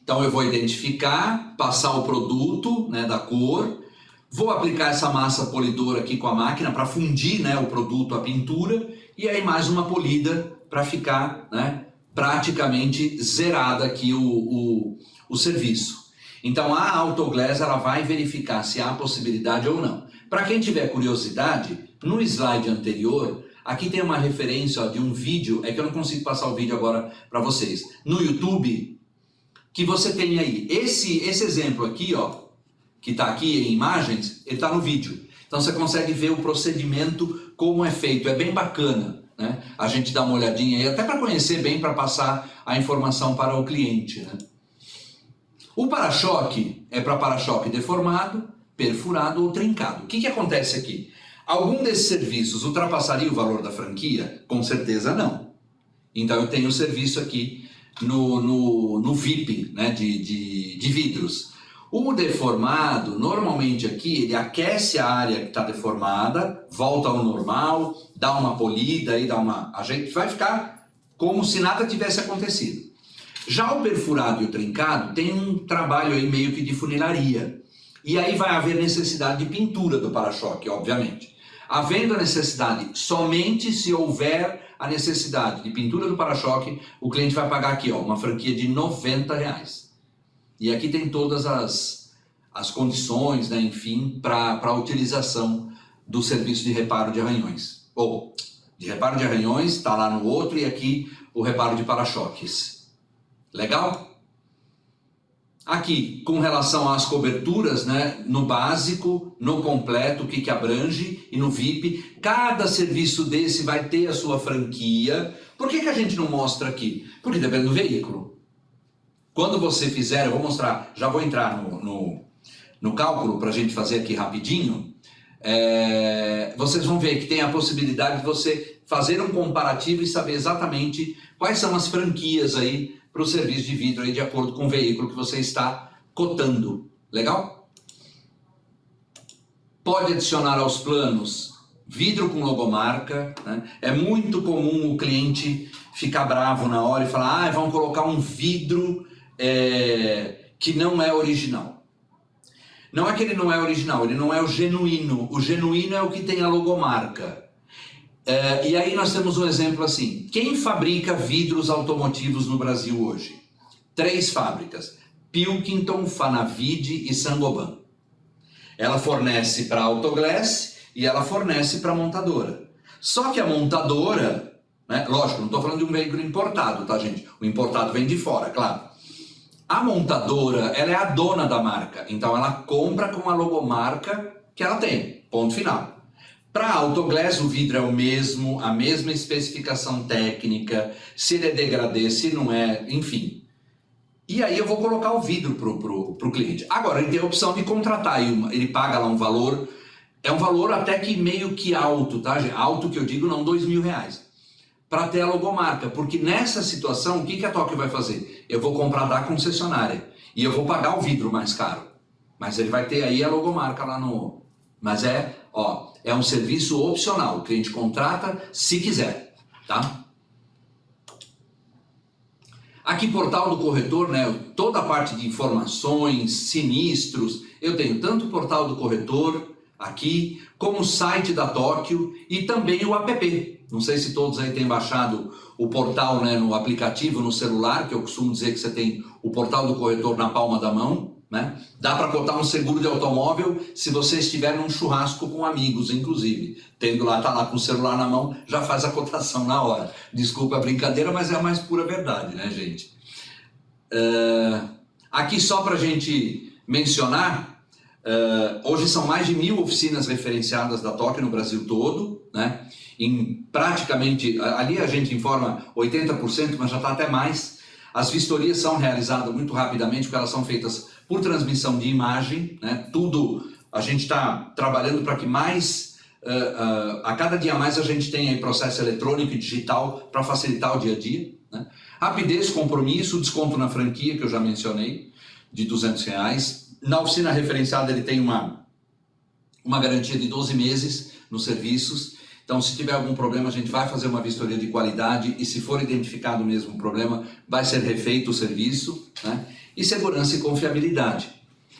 Então eu vou identificar, passar o produto, né, da cor, vou aplicar essa massa polidora aqui com a máquina para fundir, né, o produto, a pintura, e aí mais uma polida para ficar, né, praticamente zerada aqui o serviço. Então a Autoglass ela vai verificar se há possibilidade ou não. Para quem tiver curiosidade, no slide anterior, aqui tem uma referência, ó, de um vídeo, é que eu não consigo passar o vídeo agora para vocês, no YouTube, que você tem aí. Esse exemplo aqui, ó, que está aqui em imagens, ele está no vídeo. Então você consegue ver o procedimento, como é feito, é bem bacana. Né? A gente dá uma olhadinha aí, até para conhecer bem, para passar a informação para o cliente. Né? O para-choque é para para-choque deformado, perfurado ou trincado. O que acontece aqui? Algum desses serviços ultrapassaria o valor da franquia? Com certeza não. Então eu tenho o serviço aqui no VIP, né, de vidros. O deformado, normalmente aqui, ele aquece a área que está deformada, volta ao normal, dá uma polida, aí a gente vai ficar como se nada tivesse acontecido. Já o perfurado e o trincado tem um trabalho aí meio que de funilaria. E aí vai haver necessidade de pintura do para-choque, obviamente. Havendo a necessidade, somente se houver a necessidade de pintura do para-choque, o cliente vai pagar aqui, ó, uma franquia de R$90. E aqui tem todas as condições, né, enfim, para a utilização do serviço de reparo de arranhões. Ou, de reparo de arranhões, está lá no outro, e aqui o reparo de para-choques. Legal? Aqui, com relação às coberturas, né, no básico, no completo, o que abrange, e no VIP, cada serviço desse vai ter a sua franquia. Por que a gente não mostra aqui? Porque depende do veículo. Quando você fizer, eu vou mostrar, já vou entrar no cálculo para a gente fazer aqui rapidinho, vocês vão ver que tem a possibilidade de você fazer um comparativo e saber exatamente quais são as franquias aí para o serviço de vidro aí, de acordo com o veículo que você está cotando. Legal? Pode adicionar aos planos vidro com logomarca, né? É muito comum o cliente ficar bravo na hora e falar, vamos colocar um vidro que não é original. Não é que ele não é original, ele não é o genuíno. O genuíno é o que tem a logomarca. E aí nós temos um exemplo assim. Quem fabrica vidros automotivos no Brasil hoje? 3 fábricas. Pilkington, Fanavid e Saint-Gobain. Ela fornece para a Autoglass e ela fornece para a montadora. Só que a montadora, né, lógico, não estou falando de um veículo importado, tá, gente? O importado vem de fora, claro. A montadora, ela é a dona da marca, então ela compra com a logomarca que ela tem, ponto final. Para Autoglass o vidro é o mesmo, a mesma especificação técnica, se ele é degradê, se não é, enfim. E aí eu vou colocar o vidro pro cliente. Agora ele tem a opção de contratar, ele paga lá um valor, é um valor até que meio que alto, tá? Alto que eu digo, não R$2.000, para ter a logomarca, porque nessa situação, o que a Tóquio vai fazer? Eu vou comprar da concessionária e eu vou pagar o vidro mais caro, mas ele vai ter aí a logomarca lá no... Mas é um serviço opcional, o cliente contrata se quiser, tá? Aqui, portal do corretor, né? Toda a parte de informações, sinistros, eu tenho tanto o portal do corretor aqui, como o site da Tóquio e também o app. Não sei se todos aí têm baixado o portal, né, no aplicativo, no celular, que eu costumo dizer que você tem o portal do corretor na palma da mão, né? Dá para cotar um seguro de automóvel se você estiver num churrasco com amigos, inclusive. Tendo lá, tá lá com o celular na mão, já faz a cotação na hora. Desculpa a brincadeira, mas é a mais pura verdade, né, gente? Aqui só para a gente mencionar, hoje são mais de 1.000 oficinas referenciadas da Tóquio no Brasil todo, né? Em praticamente, ali a gente informa 80%, mas já está até mais. As vistorias são realizadas muito rapidamente, porque elas são feitas por transmissão de imagem, né? Tudo, a gente está trabalhando para que mais, a cada dia mais a gente tenha aí processo eletrônico e digital para facilitar o dia a dia, né? Rapidez, compromisso, desconto na franquia, que eu já mencionei, de R$200. Na oficina referenciada ele tem uma garantia de 12 meses nos serviços. Então, se tiver algum problema, a gente vai fazer uma vistoria de qualidade e se for identificado mesmo o problema, vai ser refeito o serviço, né? E segurança e confiabilidade,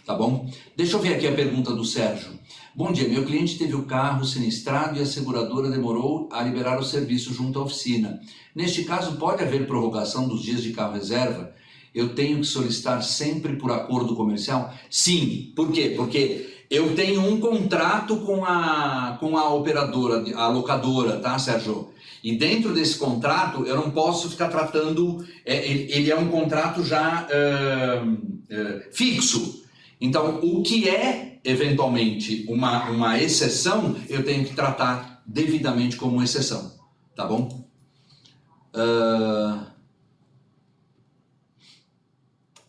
tá bom? Deixa eu ver aqui a pergunta do Sérgio. Bom dia, meu cliente teve o carro sinistrado e a seguradora demorou a liberar o serviço junto à oficina. Neste caso, pode haver prorrogação dos dias de carro reserva? Eu tenho que solicitar sempre por acordo comercial? Sim. Por quê? Porque eu tenho um contrato com a operadora, a locadora, tá, Sérgio? E dentro desse contrato eu não posso ficar tratando, ele é um contrato já fixo. Então, o que é eventualmente uma exceção, eu tenho que tratar devidamente como exceção, tá bom?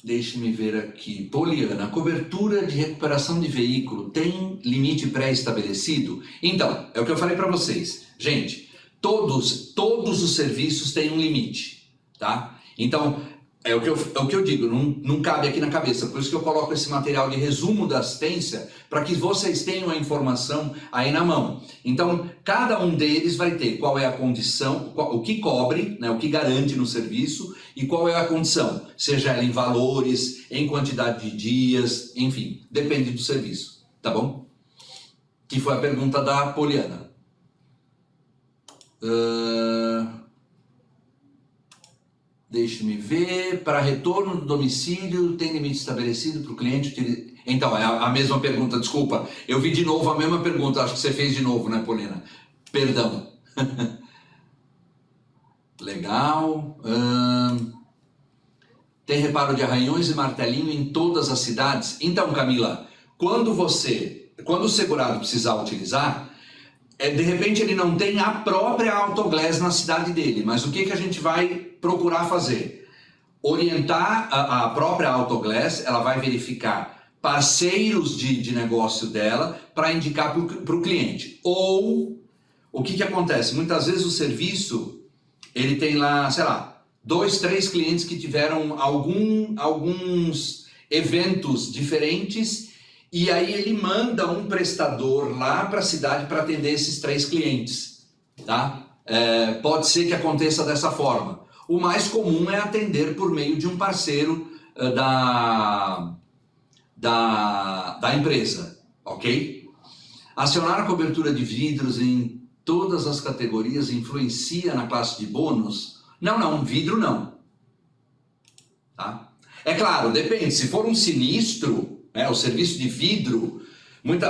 Deixe-me ver aqui. Poliana, a cobertura de recuperação de veículo tem limite pré-estabelecido? Então, é o que eu falei para vocês. Gente, todos os serviços têm um limite, tá? Então, é o que eu digo, não cabe aqui na cabeça. Por isso que eu coloco esse material de resumo da assistência, para que vocês tenham a informação aí na mão. Então, cada um deles vai ter qual é a condição, o que cobre, né, o que garante no serviço e qual é a condição, seja ela em valores, em quantidade de dias, enfim, depende do serviço, tá bom? Que foi a pergunta da Poliana. Deixe-me ver, para retorno do domicílio, tem limite estabelecido para o cliente? Então, é a mesma pergunta, desculpa. Eu vi de novo a mesma pergunta, acho que você fez de novo, né, Paulina? Perdão. Legal. Tem reparo de arranhões e martelinho em todas as cidades? Então, Camila, quando o segurado precisar utilizar, de repente ele não tem a própria Autoglass na cidade dele, mas o que a gente vai procurar fazer? Orientar a própria Autoglass, ela vai verificar parceiros de negócio dela para indicar para o cliente. Ou, o que acontece? Muitas vezes o serviço, ele tem lá, sei lá, 2, 3 clientes que tiveram alguns eventos diferentes. E aí ele manda um prestador lá para a cidade para atender esses 3 clientes, tá? Pode ser que aconteça dessa forma. O mais comum é atender por meio de um parceiro da empresa, ok? Acionar a cobertura de vidros em todas as categorias influencia na classe de bônus? Não, vidro não. Tá? É claro, depende, se for um sinistro... o serviço de vidro,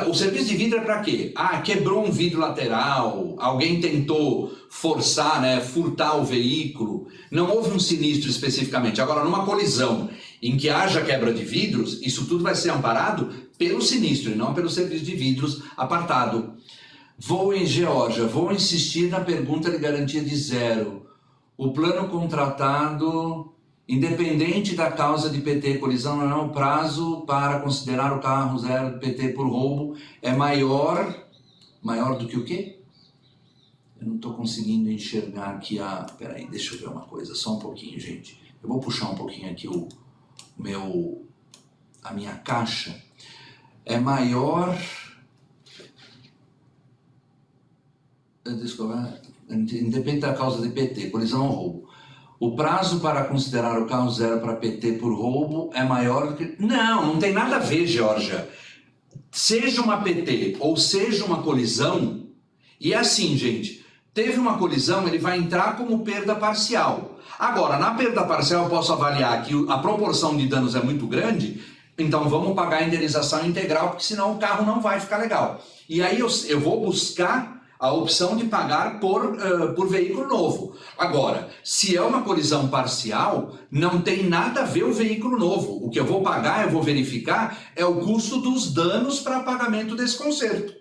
o serviço de vidro é para quê? Quebrou um vidro lateral, alguém tentou forçar, né, furtar o veículo, não houve um sinistro especificamente. Agora, numa colisão em que haja quebra de vidros, isso tudo vai ser amparado pelo sinistro e não pelo serviço de vidros apartado. Vou em Geórgia, vou insistir na pergunta de garantia de zero. O plano contratado, independente da causa de PT, colisão ou não, o prazo para considerar o carro zero de PT por roubo é maior do que o quê? Eu não estou conseguindo enxergar aqui a... Peraí, deixa eu ver uma coisa, só um pouquinho, gente. Eu vou puxar um pouquinho aqui a minha caixa. É maior... Independente da causa de PT, colisão ou roubo. O prazo para considerar o carro zero para PT por roubo é maior do que... Não tem nada a ver, Geórgia. Seja uma PT ou seja uma colisão, e é assim, gente, teve uma colisão, ele vai entrar como perda parcial. Agora, na perda parcial eu posso avaliar que a proporção de danos é muito grande, então vamos pagar a indenização integral, porque senão o carro não vai ficar legal. E aí eu vou buscar a opção de pagar por veículo novo. Agora, se é uma colisão parcial, não tem nada a ver o veículo novo. O que eu vou pagar, eu vou verificar, é o custo dos danos para pagamento desse conserto,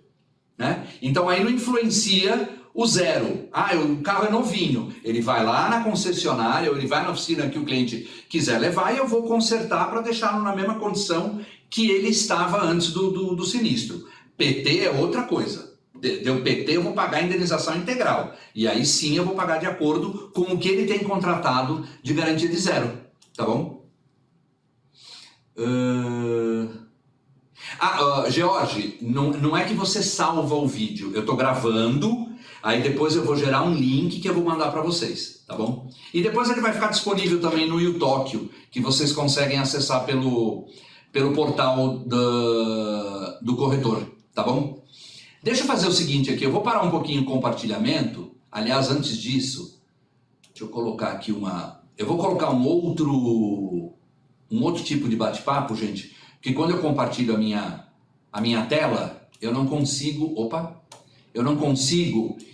né? Então aí não influencia o zero. O carro é novinho. Ele vai lá na concessionária, ou ele vai na oficina que o cliente quiser levar e eu vou consertar para deixá-lo na mesma condição que ele estava antes do sinistro. PT é outra coisa. Deu PT, eu vou pagar a indenização integral. E aí sim eu vou pagar de acordo com o que ele tem contratado de garantia de zero. Tá bom? George, não é que você salva o vídeo. Eu estou gravando, aí depois eu vou gerar um link que eu vou mandar para vocês. Tá bom? E depois ele vai ficar disponível também no YouTóquio, que vocês conseguem acessar pelo portal do corretor. Tá bom? Deixa eu fazer o seguinte aqui, eu vou parar um pouquinho o compartilhamento. Aliás, antes disso, deixa eu colocar aqui eu vou colocar um outro tipo de bate-papo, gente, porque quando eu compartilho a minha tela, eu não consigo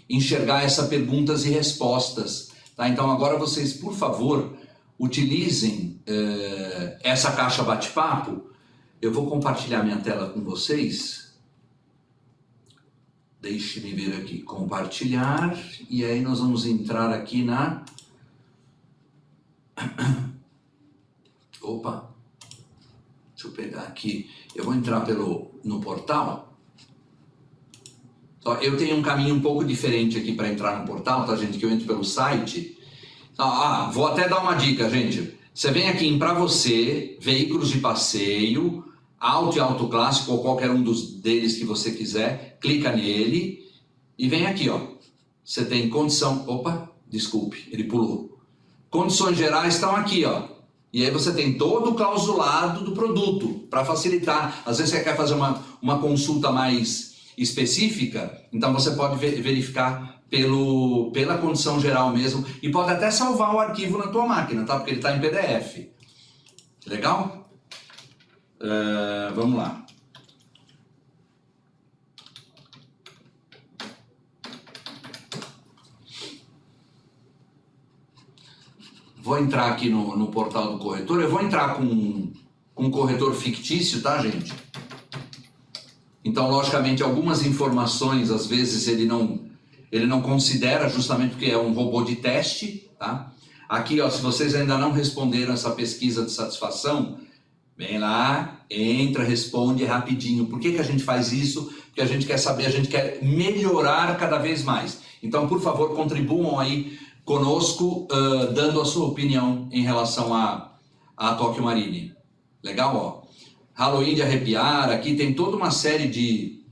enxergar essas perguntas e respostas, tá? Então agora vocês, por favor, utilizem essa caixa bate-papo. Eu vou compartilhar minha tela com vocês. Deixe-me ver aqui, compartilhar, e aí nós vamos entrar aqui na... Deixa eu pegar aqui, eu vou entrar no portal. Eu tenho um caminho um pouco diferente aqui para entrar no portal, tá, gente? Que eu entro pelo site. Vou até dar uma dica, gente. Você vem aqui em Pra Você, Veículos de Passeio, Auto e Auto Clássico, ou qualquer um deles que você quiser, clica nele e vem aqui, ó. Você tem condição... desculpe, ele pulou. Condições gerais estão aqui, ó. E aí você tem todo o clausulado do produto, para facilitar. Às vezes você quer fazer uma consulta mais específica, então você pode verificar pela condição geral mesmo, e pode até salvar o arquivo na tua máquina, tá? Porque ele está em PDF. Legal? Vamos lá. Vou entrar aqui no portal do corretor. Eu vou entrar com um corretor fictício, tá, gente? Então, logicamente, algumas informações, às vezes, ele não considera, justamente porque é um robô de teste, tá? Aqui, ó, se vocês ainda não responderam essa pesquisa de satisfação, vem lá, entra, responde rapidinho. Por que a gente faz isso? Porque a gente quer saber, a gente quer melhorar cada vez mais. Então, por favor, contribuam aí conosco, dando a sua opinião em relação a Tóquio Marine. Legal, ó. Halloween de arrepiar, aqui tem toda uma série de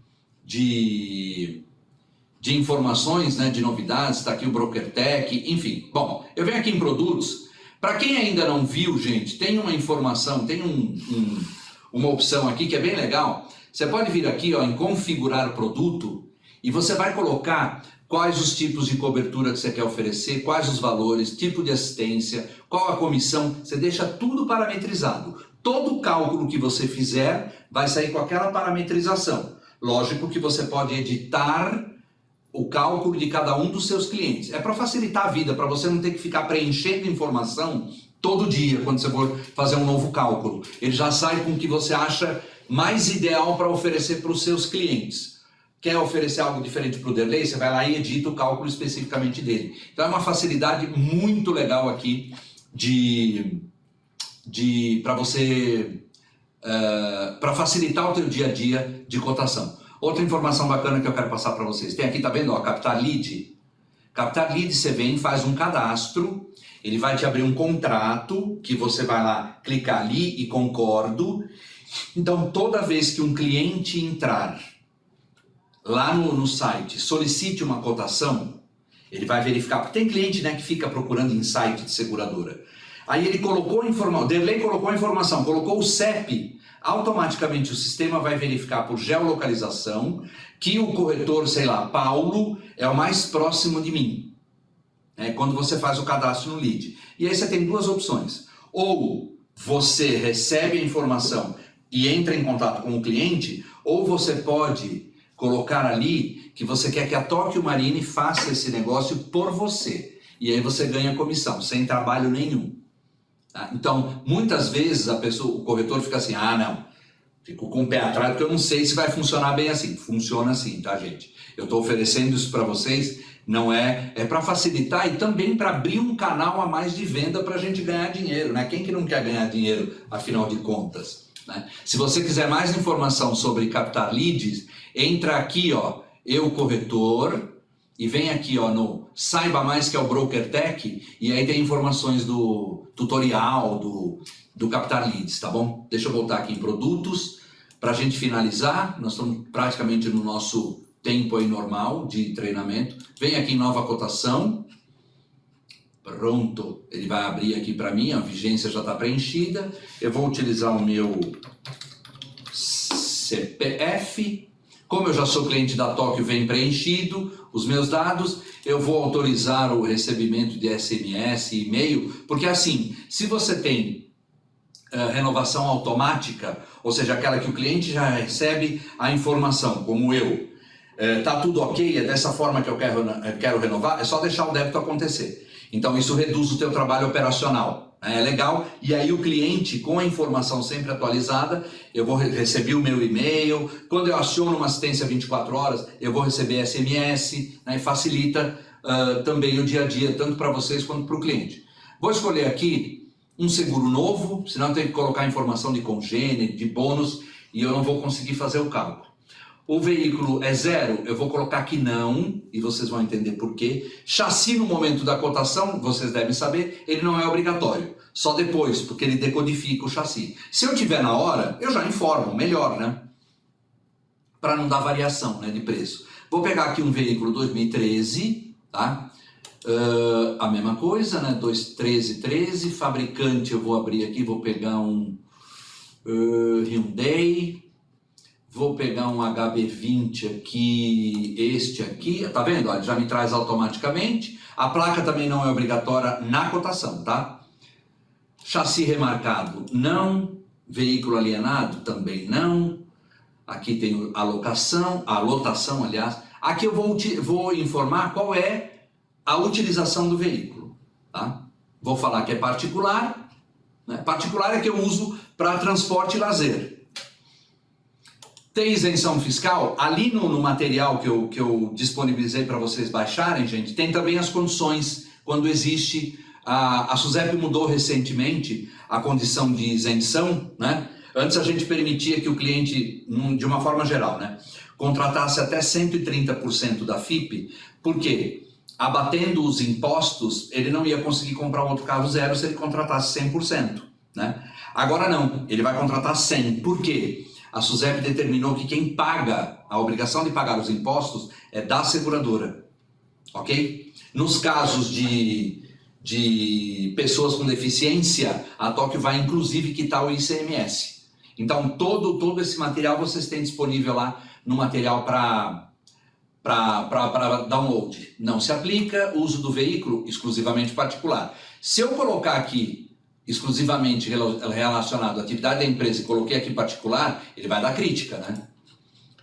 informações, né, de novidades, está aqui o BrokerTech, enfim. Bom, eu venho aqui em produtos. Para quem ainda não viu, gente, tem uma informação, tem uma opção aqui que é bem legal. Você pode vir aqui, ó, em configurar produto e você vai colocar quais os tipos de cobertura que você quer oferecer, quais os valores, tipo de assistência, qual a comissão, você deixa tudo parametrizado. Todo cálculo que você fizer vai sair com aquela parametrização. Lógico que você pode editar o cálculo de cada um dos seus clientes. É para facilitar a vida, para você não ter que ficar preenchendo informação todo dia quando você for fazer um novo cálculo. Ele já sai com o que você acha mais ideal para oferecer para os seus clientes. quer oferecer algo diferente para o Derlei, você vai lá e edita o cálculo especificamente dele. Então é uma facilidade muito legal aqui para você, para facilitar o teu dia a dia de cotação. Outra informação bacana que eu quero passar para vocês, tem aqui, tá vendo, ó, Captar Lead. Captar Lead, você vem, faz um cadastro, ele vai te abrir um contrato, que você vai lá clicar ali e concordo. Então toda vez que um cliente entrar lá no site, solicite uma cotação, ele vai verificar, porque tem cliente, né, que fica procurando em site de seguradora. Aí ele colocou a informação, o Derlei colocou a informação, colocou o CEP, automaticamente o sistema vai verificar por geolocalização que o corretor, sei lá, Paulo, é o mais próximo de mim. Quando você faz o cadastro no lead. E aí você tem duas opções. Ou você recebe a informação e entra em contato com o cliente, ou você pode colocar ali que você quer que a Tóquio Marine faça esse negócio por você. E aí você ganha comissão, sem trabalho nenhum. Então, muitas vezes o corretor fica assim, não, fico com o pé atrás porque eu não sei se vai funcionar bem assim. Funciona assim, tá, gente? Eu estou oferecendo isso para vocês, não é para facilitar e também para abrir um canal a mais de venda para a gente ganhar dinheiro, né? Quem que não quer ganhar dinheiro, afinal de contas? Né? Se você quiser mais informação sobre captar leads, entra aqui, ó, Eu Corretor, e vem aqui, ó, no Saiba Mais, que é o Broker Tech, e aí tem informações do tutorial, do Captar Leads, tá bom? Deixa eu voltar aqui em produtos, para a gente finalizar, nós estamos praticamente no nosso tempo aí normal de treinamento. Vem aqui em nova cotação, pronto, ele vai abrir aqui para mim, a vigência já está preenchida, eu vou utilizar o meu CPF, como eu já sou cliente da Tóquio, vem preenchido os meus dados, eu vou autorizar o recebimento de SMS e e-mail, porque assim, se você tem renovação automática, ou seja, aquela que o cliente já recebe a informação, como eu, tá tudo ok, é dessa forma que eu quero renovar, é só deixar o débito acontecer. Então isso reduz o teu trabalho operacional, é legal, e aí o cliente com a informação sempre atualizada, eu vou receber o meu e-mail, quando eu aciono uma assistência 24 horas, eu vou receber SMS, né, e facilita também o dia a dia, tanto para vocês quanto para o cliente. Vou escolher aqui um seguro novo, senão eu tenho que colocar informação de congênere, de bônus, e eu não vou conseguir fazer o cálculo. O veículo é zero, eu vou colocar que não, e vocês vão entender por quê. Chassi no momento da cotação, vocês devem saber, ele não é obrigatório. Só depois, porque ele decodifica o chassi. Se eu tiver na hora, eu já informo, melhor, né? Para não dar variação, né, de preço. Vou pegar aqui um veículo 2013, tá? A mesma coisa, né? 1313, fabricante eu vou abrir aqui, vou pegar um Hyundai. Vou pegar um HB20 aqui, este aqui, tá vendo? Olha, já me traz automaticamente. A placa também não é obrigatória na cotação, tá? Chassi remarcado, não. Veículo alienado, também não. Aqui tem a lotação, aliás. Aqui eu vou informar qual é a utilização do veículo, tá? Vou falar que é particular, né? Particular é que eu uso para transporte e lazer. Tem isenção fiscal? Ali no material que eu disponibilizei para vocês baixarem, gente, tem também as condições, quando existe, a SUSEP mudou recentemente a condição de isenção, né? Antes a gente permitia que o cliente, de uma forma geral, né, contratasse até 130% da FIP, porque abatendo os impostos, ele não ia conseguir comprar um outro carro zero se ele contratasse 100%, né? Agora não, ele vai contratar 100%. Por quê? A SUSEP determinou que quem paga, a obrigação de pagar os impostos é da seguradora, ok? Nos casos de pessoas com deficiência, a Tóquio vai inclusive quitar o ICMS. Então todo esse material vocês têm disponível lá no material para download. Não se aplica o uso do veículo exclusivamente particular. Se eu colocar aqui exclusivamente relacionado à atividade da empresa e coloquei aqui particular, ele vai dar crítica, né?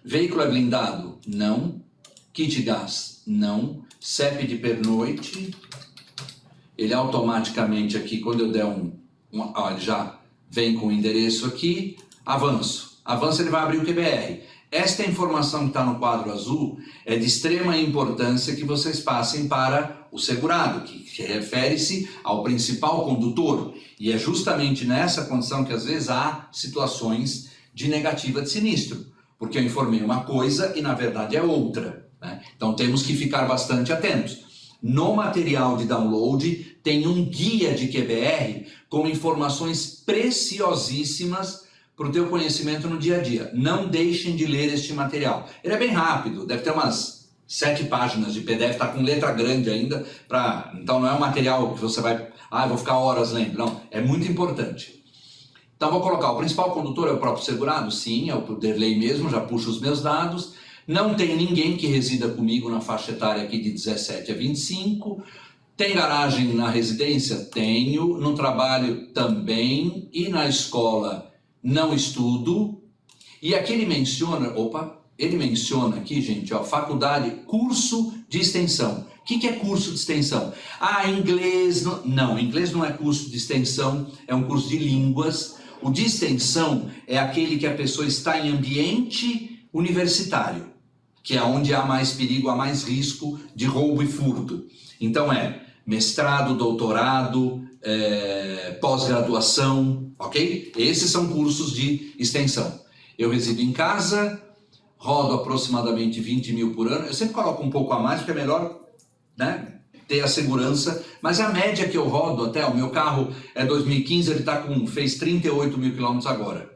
Veículo é blindado? Não. Kit gás? Não. CEP de pernoite? Ele automaticamente aqui, quando eu der ele já vem com o endereço aqui. Avanço. Avanço ele vai abrir o QBR. Esta informação que está no quadro azul é de extrema importância que vocês passem para o segurado, que refere-se ao principal condutor. E é justamente nessa condição que às vezes há situações de negativa de sinistro, porque eu informei uma coisa e na verdade é outra, né? Então temos que ficar bastante atentos. No material de download tem um guia de QBR com informações preciosíssimas para o teu conhecimento no dia a dia. Não deixem de ler este material. Ele é bem rápido, deve ter umas 7 páginas de PDF, está com letra grande ainda, então não é um material que você vai, eu vou ficar horas lendo, não, é muito importante. Então vou colocar, o principal condutor é o próprio segurado? Sim, é o Derlei mesmo, já puxo os meus dados. Não tem ninguém que resida comigo na faixa etária aqui de 17 a 25. Tem garagem na residência? Tenho. No trabalho também. E na escola não estudo. E aqui ele menciona, ele menciona aqui, gente, ó, faculdade, curso de extensão. O que é curso de extensão? Inglês. Não, inglês não é curso de extensão, é um curso de línguas. O de extensão é aquele que a pessoa está em ambiente universitário, que é onde há mais perigo, há mais risco de roubo e furto. Então é mestrado, doutorado, pós-graduação, ok? Esses são cursos de extensão. Eu resido em casa, rodo aproximadamente 20 mil por ano. Eu sempre coloco um pouco a mais, porque é melhor, né, ter a segurança. Mas a média que eu rodo até, o meu carro é 2015, ele fez 38 mil quilômetros agora.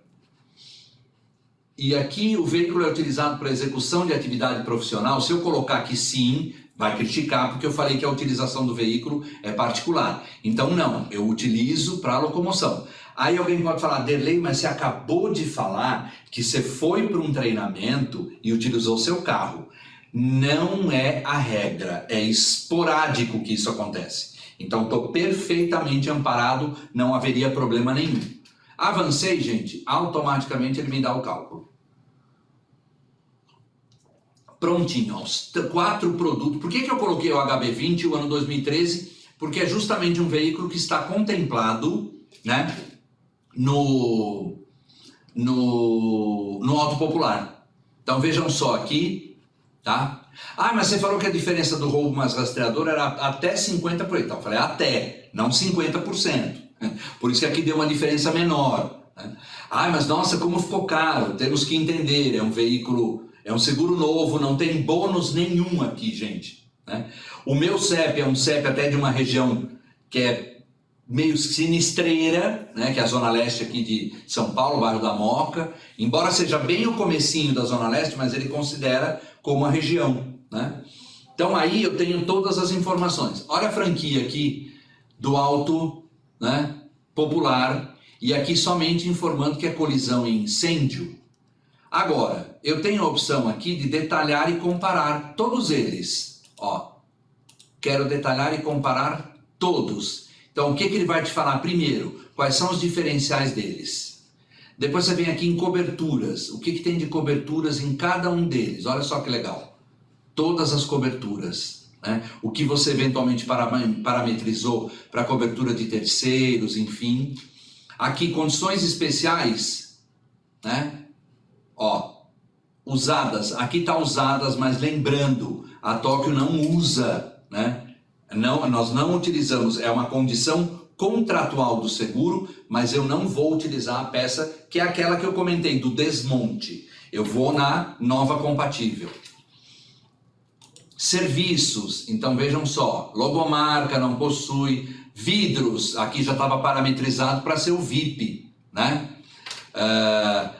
E aqui o veículo é utilizado para execução de atividade profissional. Se eu colocar aqui sim, vai criticar, porque eu falei que a utilização do veículo é particular. Então não, eu utilizo para locomoção. Aí alguém pode falar, Derlei, mas você acabou de falar que você foi para um treinamento e utilizou seu carro. Não é a regra, é esporádico que isso acontece. Então estou perfeitamente amparado, não haveria problema nenhum. Avancei, gente, automaticamente ele me dá o cálculo. Prontinho, os 4 produtos. Por que eu coloquei o HB20 o ano 2013? Porque é justamente um veículo que está contemplado, né, no auto popular. Então vejam só aqui, tá? Mas você falou que a diferença do roubo mais rastreador era até 50%. Então eu falei até, não 50%. Por isso que aqui deu uma diferença menor, né? Mas nossa, como ficou caro. Temos que entender, é um veículo, é um seguro novo, não tem bônus nenhum aqui, gente, né? O meu CEP é um CEP até de uma região que é meio sinistreira, né, que é a Zona Leste aqui de São Paulo, bairro da Moca. Embora seja bem o comecinho da Zona Leste, mas ele considera como a região, né? Então aí eu tenho todas as informações. Olha a franquia aqui do auto, né, popular, e aqui somente informando que é colisão e incêndio. Agora, eu tenho a opção aqui de detalhar e comparar todos eles. Ó, quero detalhar e comparar todos. Então, o que ele vai te falar primeiro? Quais são os diferenciais deles? Depois você vem aqui em coberturas. O que tem de coberturas em cada um deles? Olha só que legal. Todas as coberturas, né? O que você eventualmente parametrizou para cobertura de terceiros, enfim. Aqui, condições especiais, né? Ó, usadas. Aqui está usadas, mas lembrando, a Tóquio não usa, né? Não, nós não utilizamos, é uma condição contratual do seguro, mas eu não vou utilizar a peça que é aquela que eu comentei, do desmonte. Eu vou na nova compatível. Serviços, então vejam só, logomarca não possui, vidros, aqui já estava parametrizado para ser o VIP, né?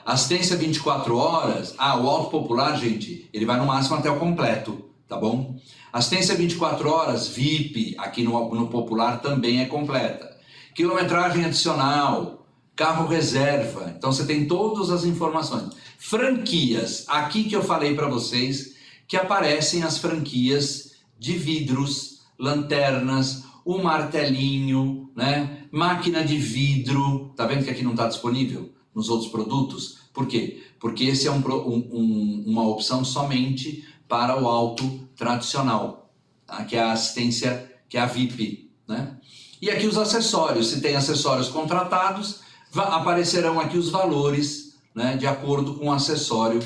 Assistência 24 horas, o auto popular, gente, ele vai no máximo até o completo, tá bom? Assistência 24 horas, VIP, aqui no popular também é completa. Quilometragem adicional, carro reserva, então você tem todas as informações. Franquias, aqui que eu falei para vocês que aparecem as franquias de vidros, lanternas, o martelinho, né? Máquina de vidro, tá vendo que aqui não está disponível nos outros produtos? Por quê? Porque esse é uma opção somente para o auto tradicional, tá? Que é a assistência, que é a VIP, né? E aqui os acessórios, se tem acessórios contratados, aparecerão aqui os valores, né, de acordo com o acessório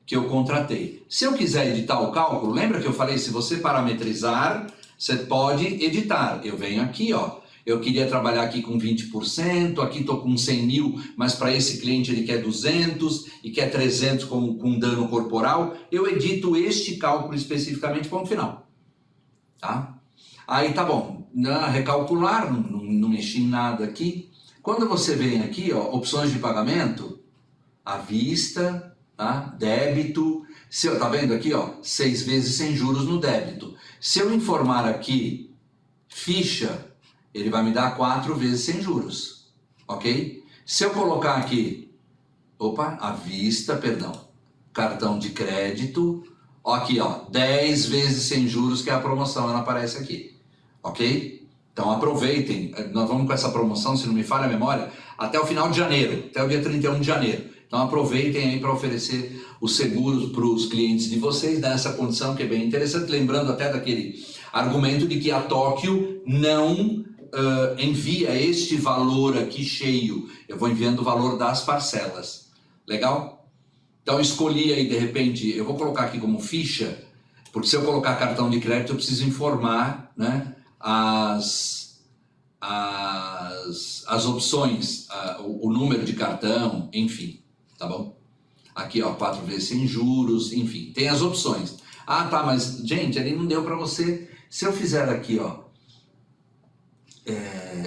que eu contratei. Se eu quiser editar o cálculo, lembra que eu falei, se você parametrizar, você pode editar. Eu venho aqui, ó, eu queria trabalhar aqui com 20%, aqui estou com 100 mil, mas para esse cliente ele quer 200 e quer 300 com dano corporal. Eu edito este cálculo especificamente, ponto final. Tá? Aí tá bom, recalcular, não mexi em nada aqui. Quando você vem aqui, ó, opções de pagamento, à vista, tá? Débito, tá vendo aqui, ó, 6 vezes sem juros no débito. Se eu informar aqui ficha, ele vai me dar 4 vezes sem juros, ok? Se eu colocar aqui, à vista, perdão, cartão de crédito, ó, aqui, ó, 10 vezes sem juros, que é a promoção, ela aparece aqui, ok? Então aproveitem, nós vamos com essa promoção, se não me falha a memória, até o final de janeiro, até o dia 31 de janeiro. Então aproveitem aí para oferecer os seguros para os clientes de vocês nessa condição que é bem interessante, lembrando até daquele argumento de que a Tóquio não envia este valor aqui cheio, eu vou enviando o valor das parcelas, legal? Então escolhi aí de repente, eu vou colocar aqui como ficha, porque se eu colocar cartão de crédito eu preciso informar, né, as opções, o número de cartão, enfim, tá bom? Aqui ó, 4 vezes sem juros, enfim, tem as opções. Ah tá, mas gente, ele não deu para você, se eu fizer aqui ó,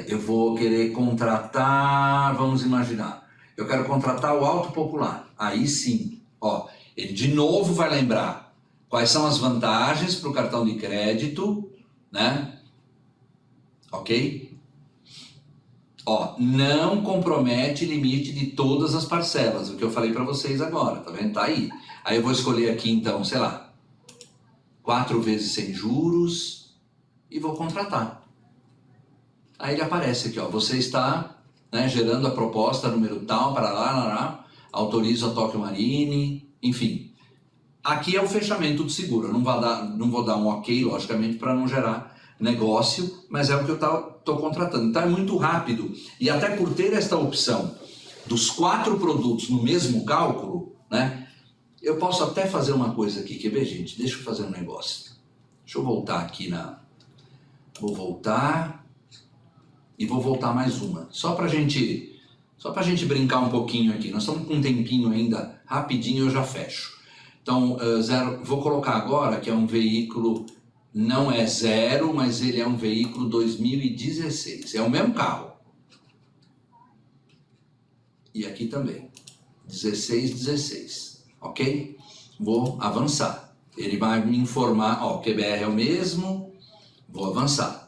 eu vou querer contratar, vamos imaginar, eu quero contratar o Auto Popular, aí sim, ó, ele de novo vai lembrar quais são as vantagens para o cartão de crédito, né, ok? Ó, não compromete limite de todas as parcelas, o que eu falei para vocês agora, tá vendo? Tá aí. Aí eu vou escolher aqui então, sei lá, 4 vezes sem juros e vou contratar. Aí ele aparece aqui, ó, você está, né, gerando a proposta número tal, para lá, autorizo a Tóquio Marine, enfim. Aqui é o fechamento do seguro, eu não vou dar um ok, logicamente, para não gerar negócio, mas é o que eu estou contratando. Então é muito rápido, e até por ter esta opção dos 4 produtos no mesmo cálculo, né, eu posso até fazer uma coisa aqui, quer ver, gente? Deixa eu fazer um negócio. Deixa eu voltar aqui vou voltar... E vou voltar mais uma, só pra gente brincar um pouquinho aqui. Nós estamos com um tempinho ainda, rapidinho eu já fecho. Então, vou colocar agora que é um veículo, não é 0, mas ele é um veículo 2016. É o mesmo carro. E aqui também, 16, ok? Vou avançar. Ele vai me informar, ó, o QBR é o mesmo, vou avançar.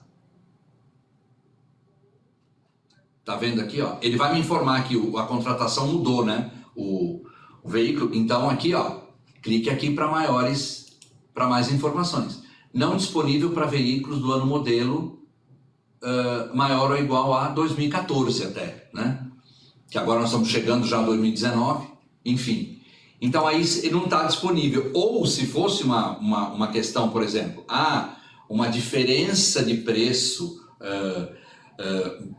Tá vendo aqui, ó? Ele vai me informar que a contratação mudou, né? O veículo. Então aqui, ó, clique aqui para mais informações. Não disponível para veículos do ano modelo maior ou igual a 2014 até, né? Que agora nós estamos chegando já a 2019, enfim. Então aí ele não está disponível. Ou se fosse uma questão, por exemplo, uma diferença de preço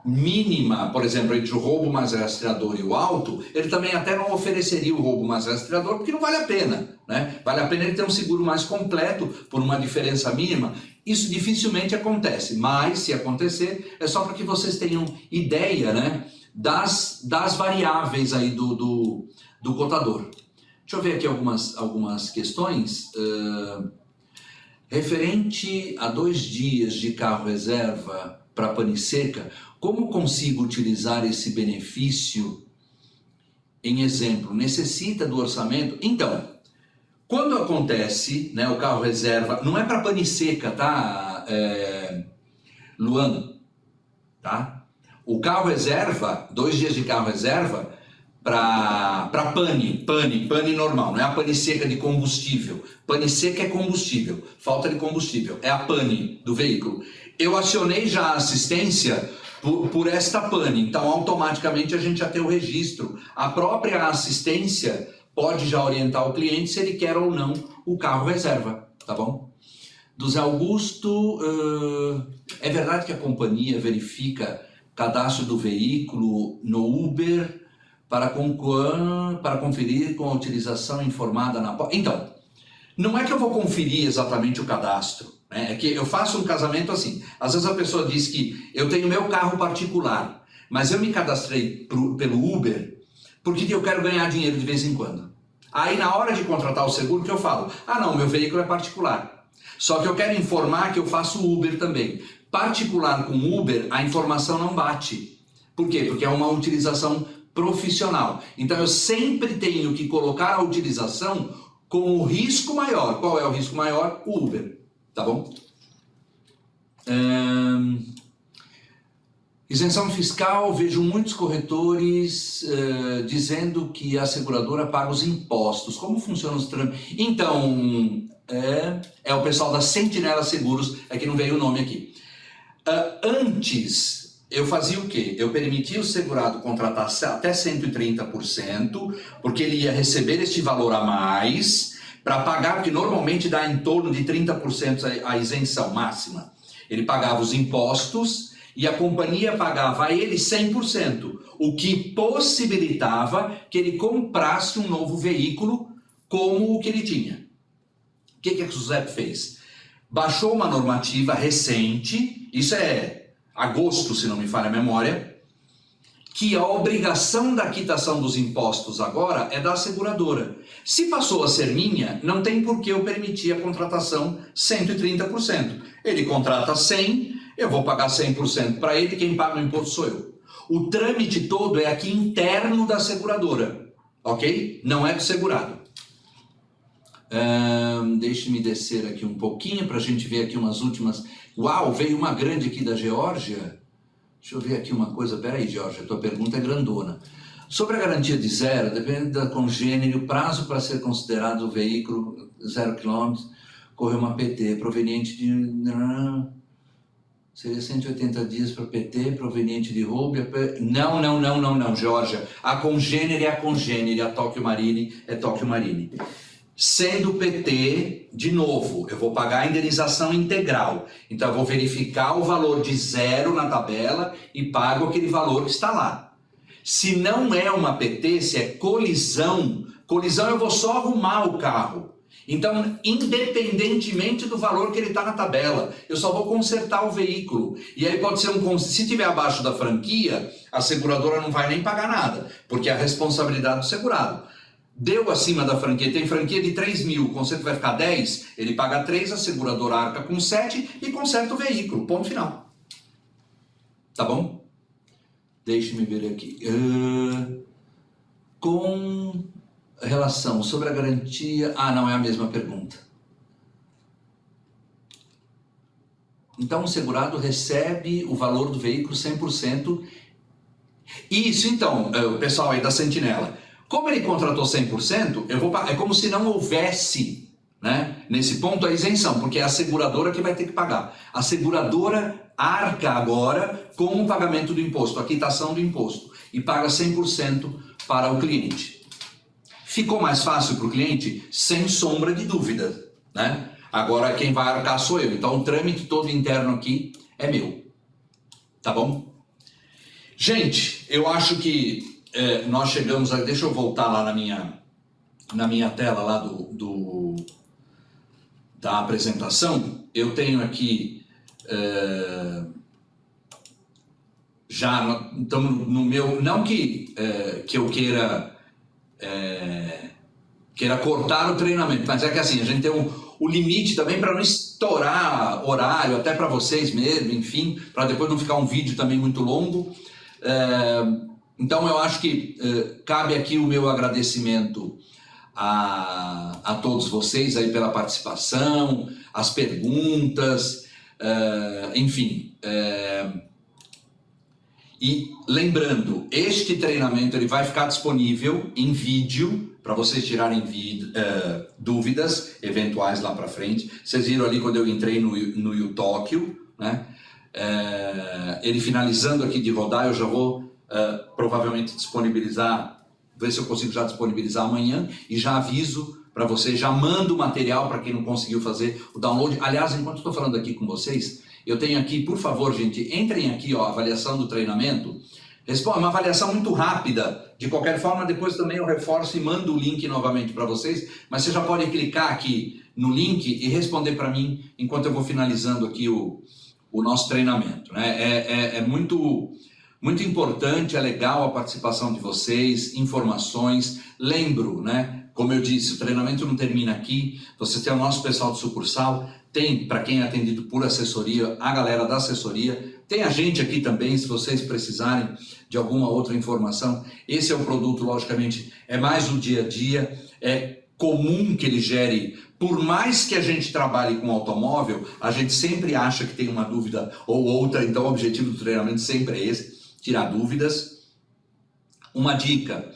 mínima, por exemplo, entre o roubo mais rastreador e o auto, ele também até não ofereceria o roubo mais rastreador, porque não vale a pena, né? Vale a pena ele ter um seguro mais completo por uma diferença mínima. Isso dificilmente acontece, mas se acontecer, é só para que vocês tenham ideia, né, das variáveis aí do cotador. Deixa eu ver aqui algumas questões. Referente a 2 dias de carro reserva para pane seca, como consigo utilizar esse benefício? Em exemplo, necessita do orçamento? Então, quando acontece, né, o carro reserva, não é para pane seca, tá, Luan? Tá? O carro reserva, 2 dias de carro reserva, para pane normal, não é a pane seca de combustível. Pane seca é combustível, falta de combustível, é a pane do veículo. Eu acionei já a assistência por esta pane, então automaticamente a gente já tem o registro. A própria assistência pode já orientar o cliente se ele quer ou não o carro reserva, tá bom? Do Zé Augusto, é verdade que a companhia verifica cadastro do veículo no Uber para conferir com a utilização informada na... Então, não é que eu vou conferir exatamente o cadastro, né? É que eu faço um casamento assim. Às vezes a pessoa diz que eu tenho meu carro particular, mas eu me cadastrei pelo Uber porque eu quero ganhar dinheiro de vez em quando. Aí na hora de contratar o seguro que eu falo, ah não, meu veículo é particular. Só que eu quero informar que eu faço Uber também. Particular com Uber, a informação não bate. Por quê? Porque é uma utilização profissional. Então eu sempre tenho que colocar a utilização com o risco maior. Qual é o risco maior? O Uber. Tá bom? Isenção fiscal, vejo muitos corretores dizendo que a seguradora paga os impostos. Como funcionam os trâmites? Então, é o pessoal da Sentinela Seguros, é que não veio o nome aqui. Antes, eu fazia o quê? Eu permitia o segurado contratar até 130%, porque ele ia receber este valor a mais para pagar, porque normalmente dá em torno de 30% a isenção máxima. Ele pagava os impostos e a companhia pagava a ele 100%, o que possibilitava que ele comprasse um novo veículo como o que ele tinha. O que a SUSEP fez? Baixou uma normativa recente, isso é agosto, se não me falha a memória, que a obrigação da quitação dos impostos agora é da seguradora. Se passou a ser minha, não tem por que eu permitir a contratação 130%. Ele contrata 100%, eu vou pagar 100% para ele, quem paga o imposto sou eu. O trâmite todo é aqui interno da seguradora, ok? Não é do segurado. Deixe-me descer aqui um pouquinho para a gente ver aqui umas últimas... Uau, veio uma grande aqui da Geórgia. Deixa eu ver aqui uma coisa. Peraí, Geórgia, tua pergunta é grandona. Sobre a garantia de zero, depende da congênere, o prazo para ser considerado o veículo 0 km, correu uma PT proveniente de... Seria 180 dias para PT, proveniente de roubo. Não, Geórgia. A congênere é a congênere, a Tóquio Marine é Tóquio Marine. Sendo PT, de novo, eu vou pagar a indenização integral. Então eu vou verificar o valor de zero na tabela e pago aquele valor que está lá. Se não é uma PT, se é colisão eu vou só arrumar o carro. Então, independentemente do valor que ele está na tabela, eu só vou consertar o veículo. E aí pode ser se tiver abaixo da franquia, a seguradora não vai nem pagar nada, porque é a responsabilidade do segurado. Deu acima da franquia, tem franquia de 3 mil, o conserto vai ficar 10, ele paga 3, a seguradora arca com 7 e conserta o veículo, ponto final. Tá bom? Deixe-me ver aqui. Com relação sobre a garantia... Ah, não é a mesma pergunta. Então, o segurado recebe o valor do veículo 100%. Isso, então, o pessoal aí da Sentinela... Como ele contratou 100%, é como se não houvesse, né, nesse ponto a isenção, porque é a seguradora que vai ter que pagar. A seguradora arca agora com o pagamento do imposto, a quitação do imposto, e paga 100% para o cliente. Ficou mais fácil para o cliente? Sem sombra de dúvida, né? Agora quem vai arcar sou eu, então o trâmite todo interno aqui é meu. Tá bom? Gente, eu acho que nós chegamos a... Deixa eu voltar lá na minha tela lá da apresentação. Eu tenho aqui... já estamos no meu... Não que eu queira cortar o treinamento, mas é que assim, a gente tem o limite também para não estourar horário, até para vocês mesmo, enfim, para depois não ficar um vídeo também muito longo. Então eu acho que cabe aqui o meu agradecimento a todos vocês aí pela participação, as perguntas, enfim. E lembrando, este treinamento ele vai ficar disponível em vídeo para vocês tirarem dúvidas eventuais lá para frente. Vocês viram ali quando eu entrei no YouTokyo, né? Ele finalizando aqui de rodar, eu já vou provavelmente disponibilizar, ver se eu consigo já disponibilizar amanhã, e já aviso para vocês, já mando o material para quem não conseguiu fazer o download. Aliás, enquanto estou falando aqui com vocês, eu tenho aqui, por favor, gente, entrem aqui, ó, avaliação do treinamento, Responde, uma avaliação muito rápida. De qualquer forma, depois também eu reforço e mando o link novamente para vocês, mas você já pode clicar aqui no link e responder para mim enquanto eu vou finalizando aqui o nosso treinamento, né? É muito importante, é legal a participação de vocês, informações. Lembro, né? Como eu disse, o treinamento não termina aqui. Você tem o nosso pessoal de sucursal, tem, para quem é atendido por assessoria, a galera da assessoria, tem a gente aqui também, se vocês precisarem de alguma outra informação. Esse é o produto, logicamente, é mais o dia a dia, é comum que ele gere, por mais que a gente trabalhe com automóvel, a gente sempre acha que tem uma dúvida ou outra, então o objetivo do treinamento sempre é esse, tirar dúvidas. Uma dica,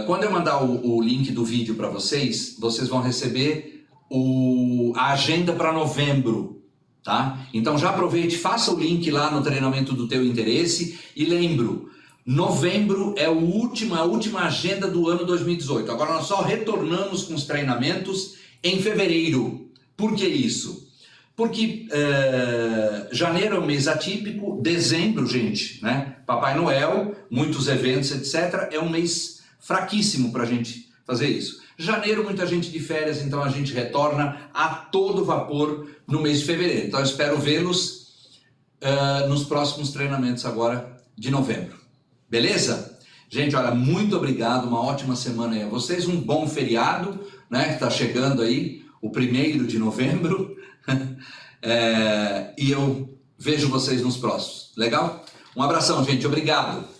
quando eu mandar o link do vídeo para vocês, vocês vão receber a agenda para novembro, tá? Então já aproveite, faça o link lá no treinamento do teu interesse e lembro, novembro é a última agenda do ano 2018. Agora nós só retornamos com os treinamentos em fevereiro. Por que isso? Porque janeiro é um mês atípico, dezembro, gente, né? Papai Noel, muitos eventos, etc. É um mês fraquíssimo para a gente fazer isso. Janeiro, muita gente de férias, então a gente retorna a todo vapor no mês de fevereiro. Então eu espero vê-los nos próximos treinamentos agora de novembro. Beleza? Gente, olha, muito obrigado, uma ótima semana aí a vocês, um bom feriado, né, que está chegando aí, o 1º de novembro, e eu vejo vocês nos próximos, legal? Um abração, gente, obrigado!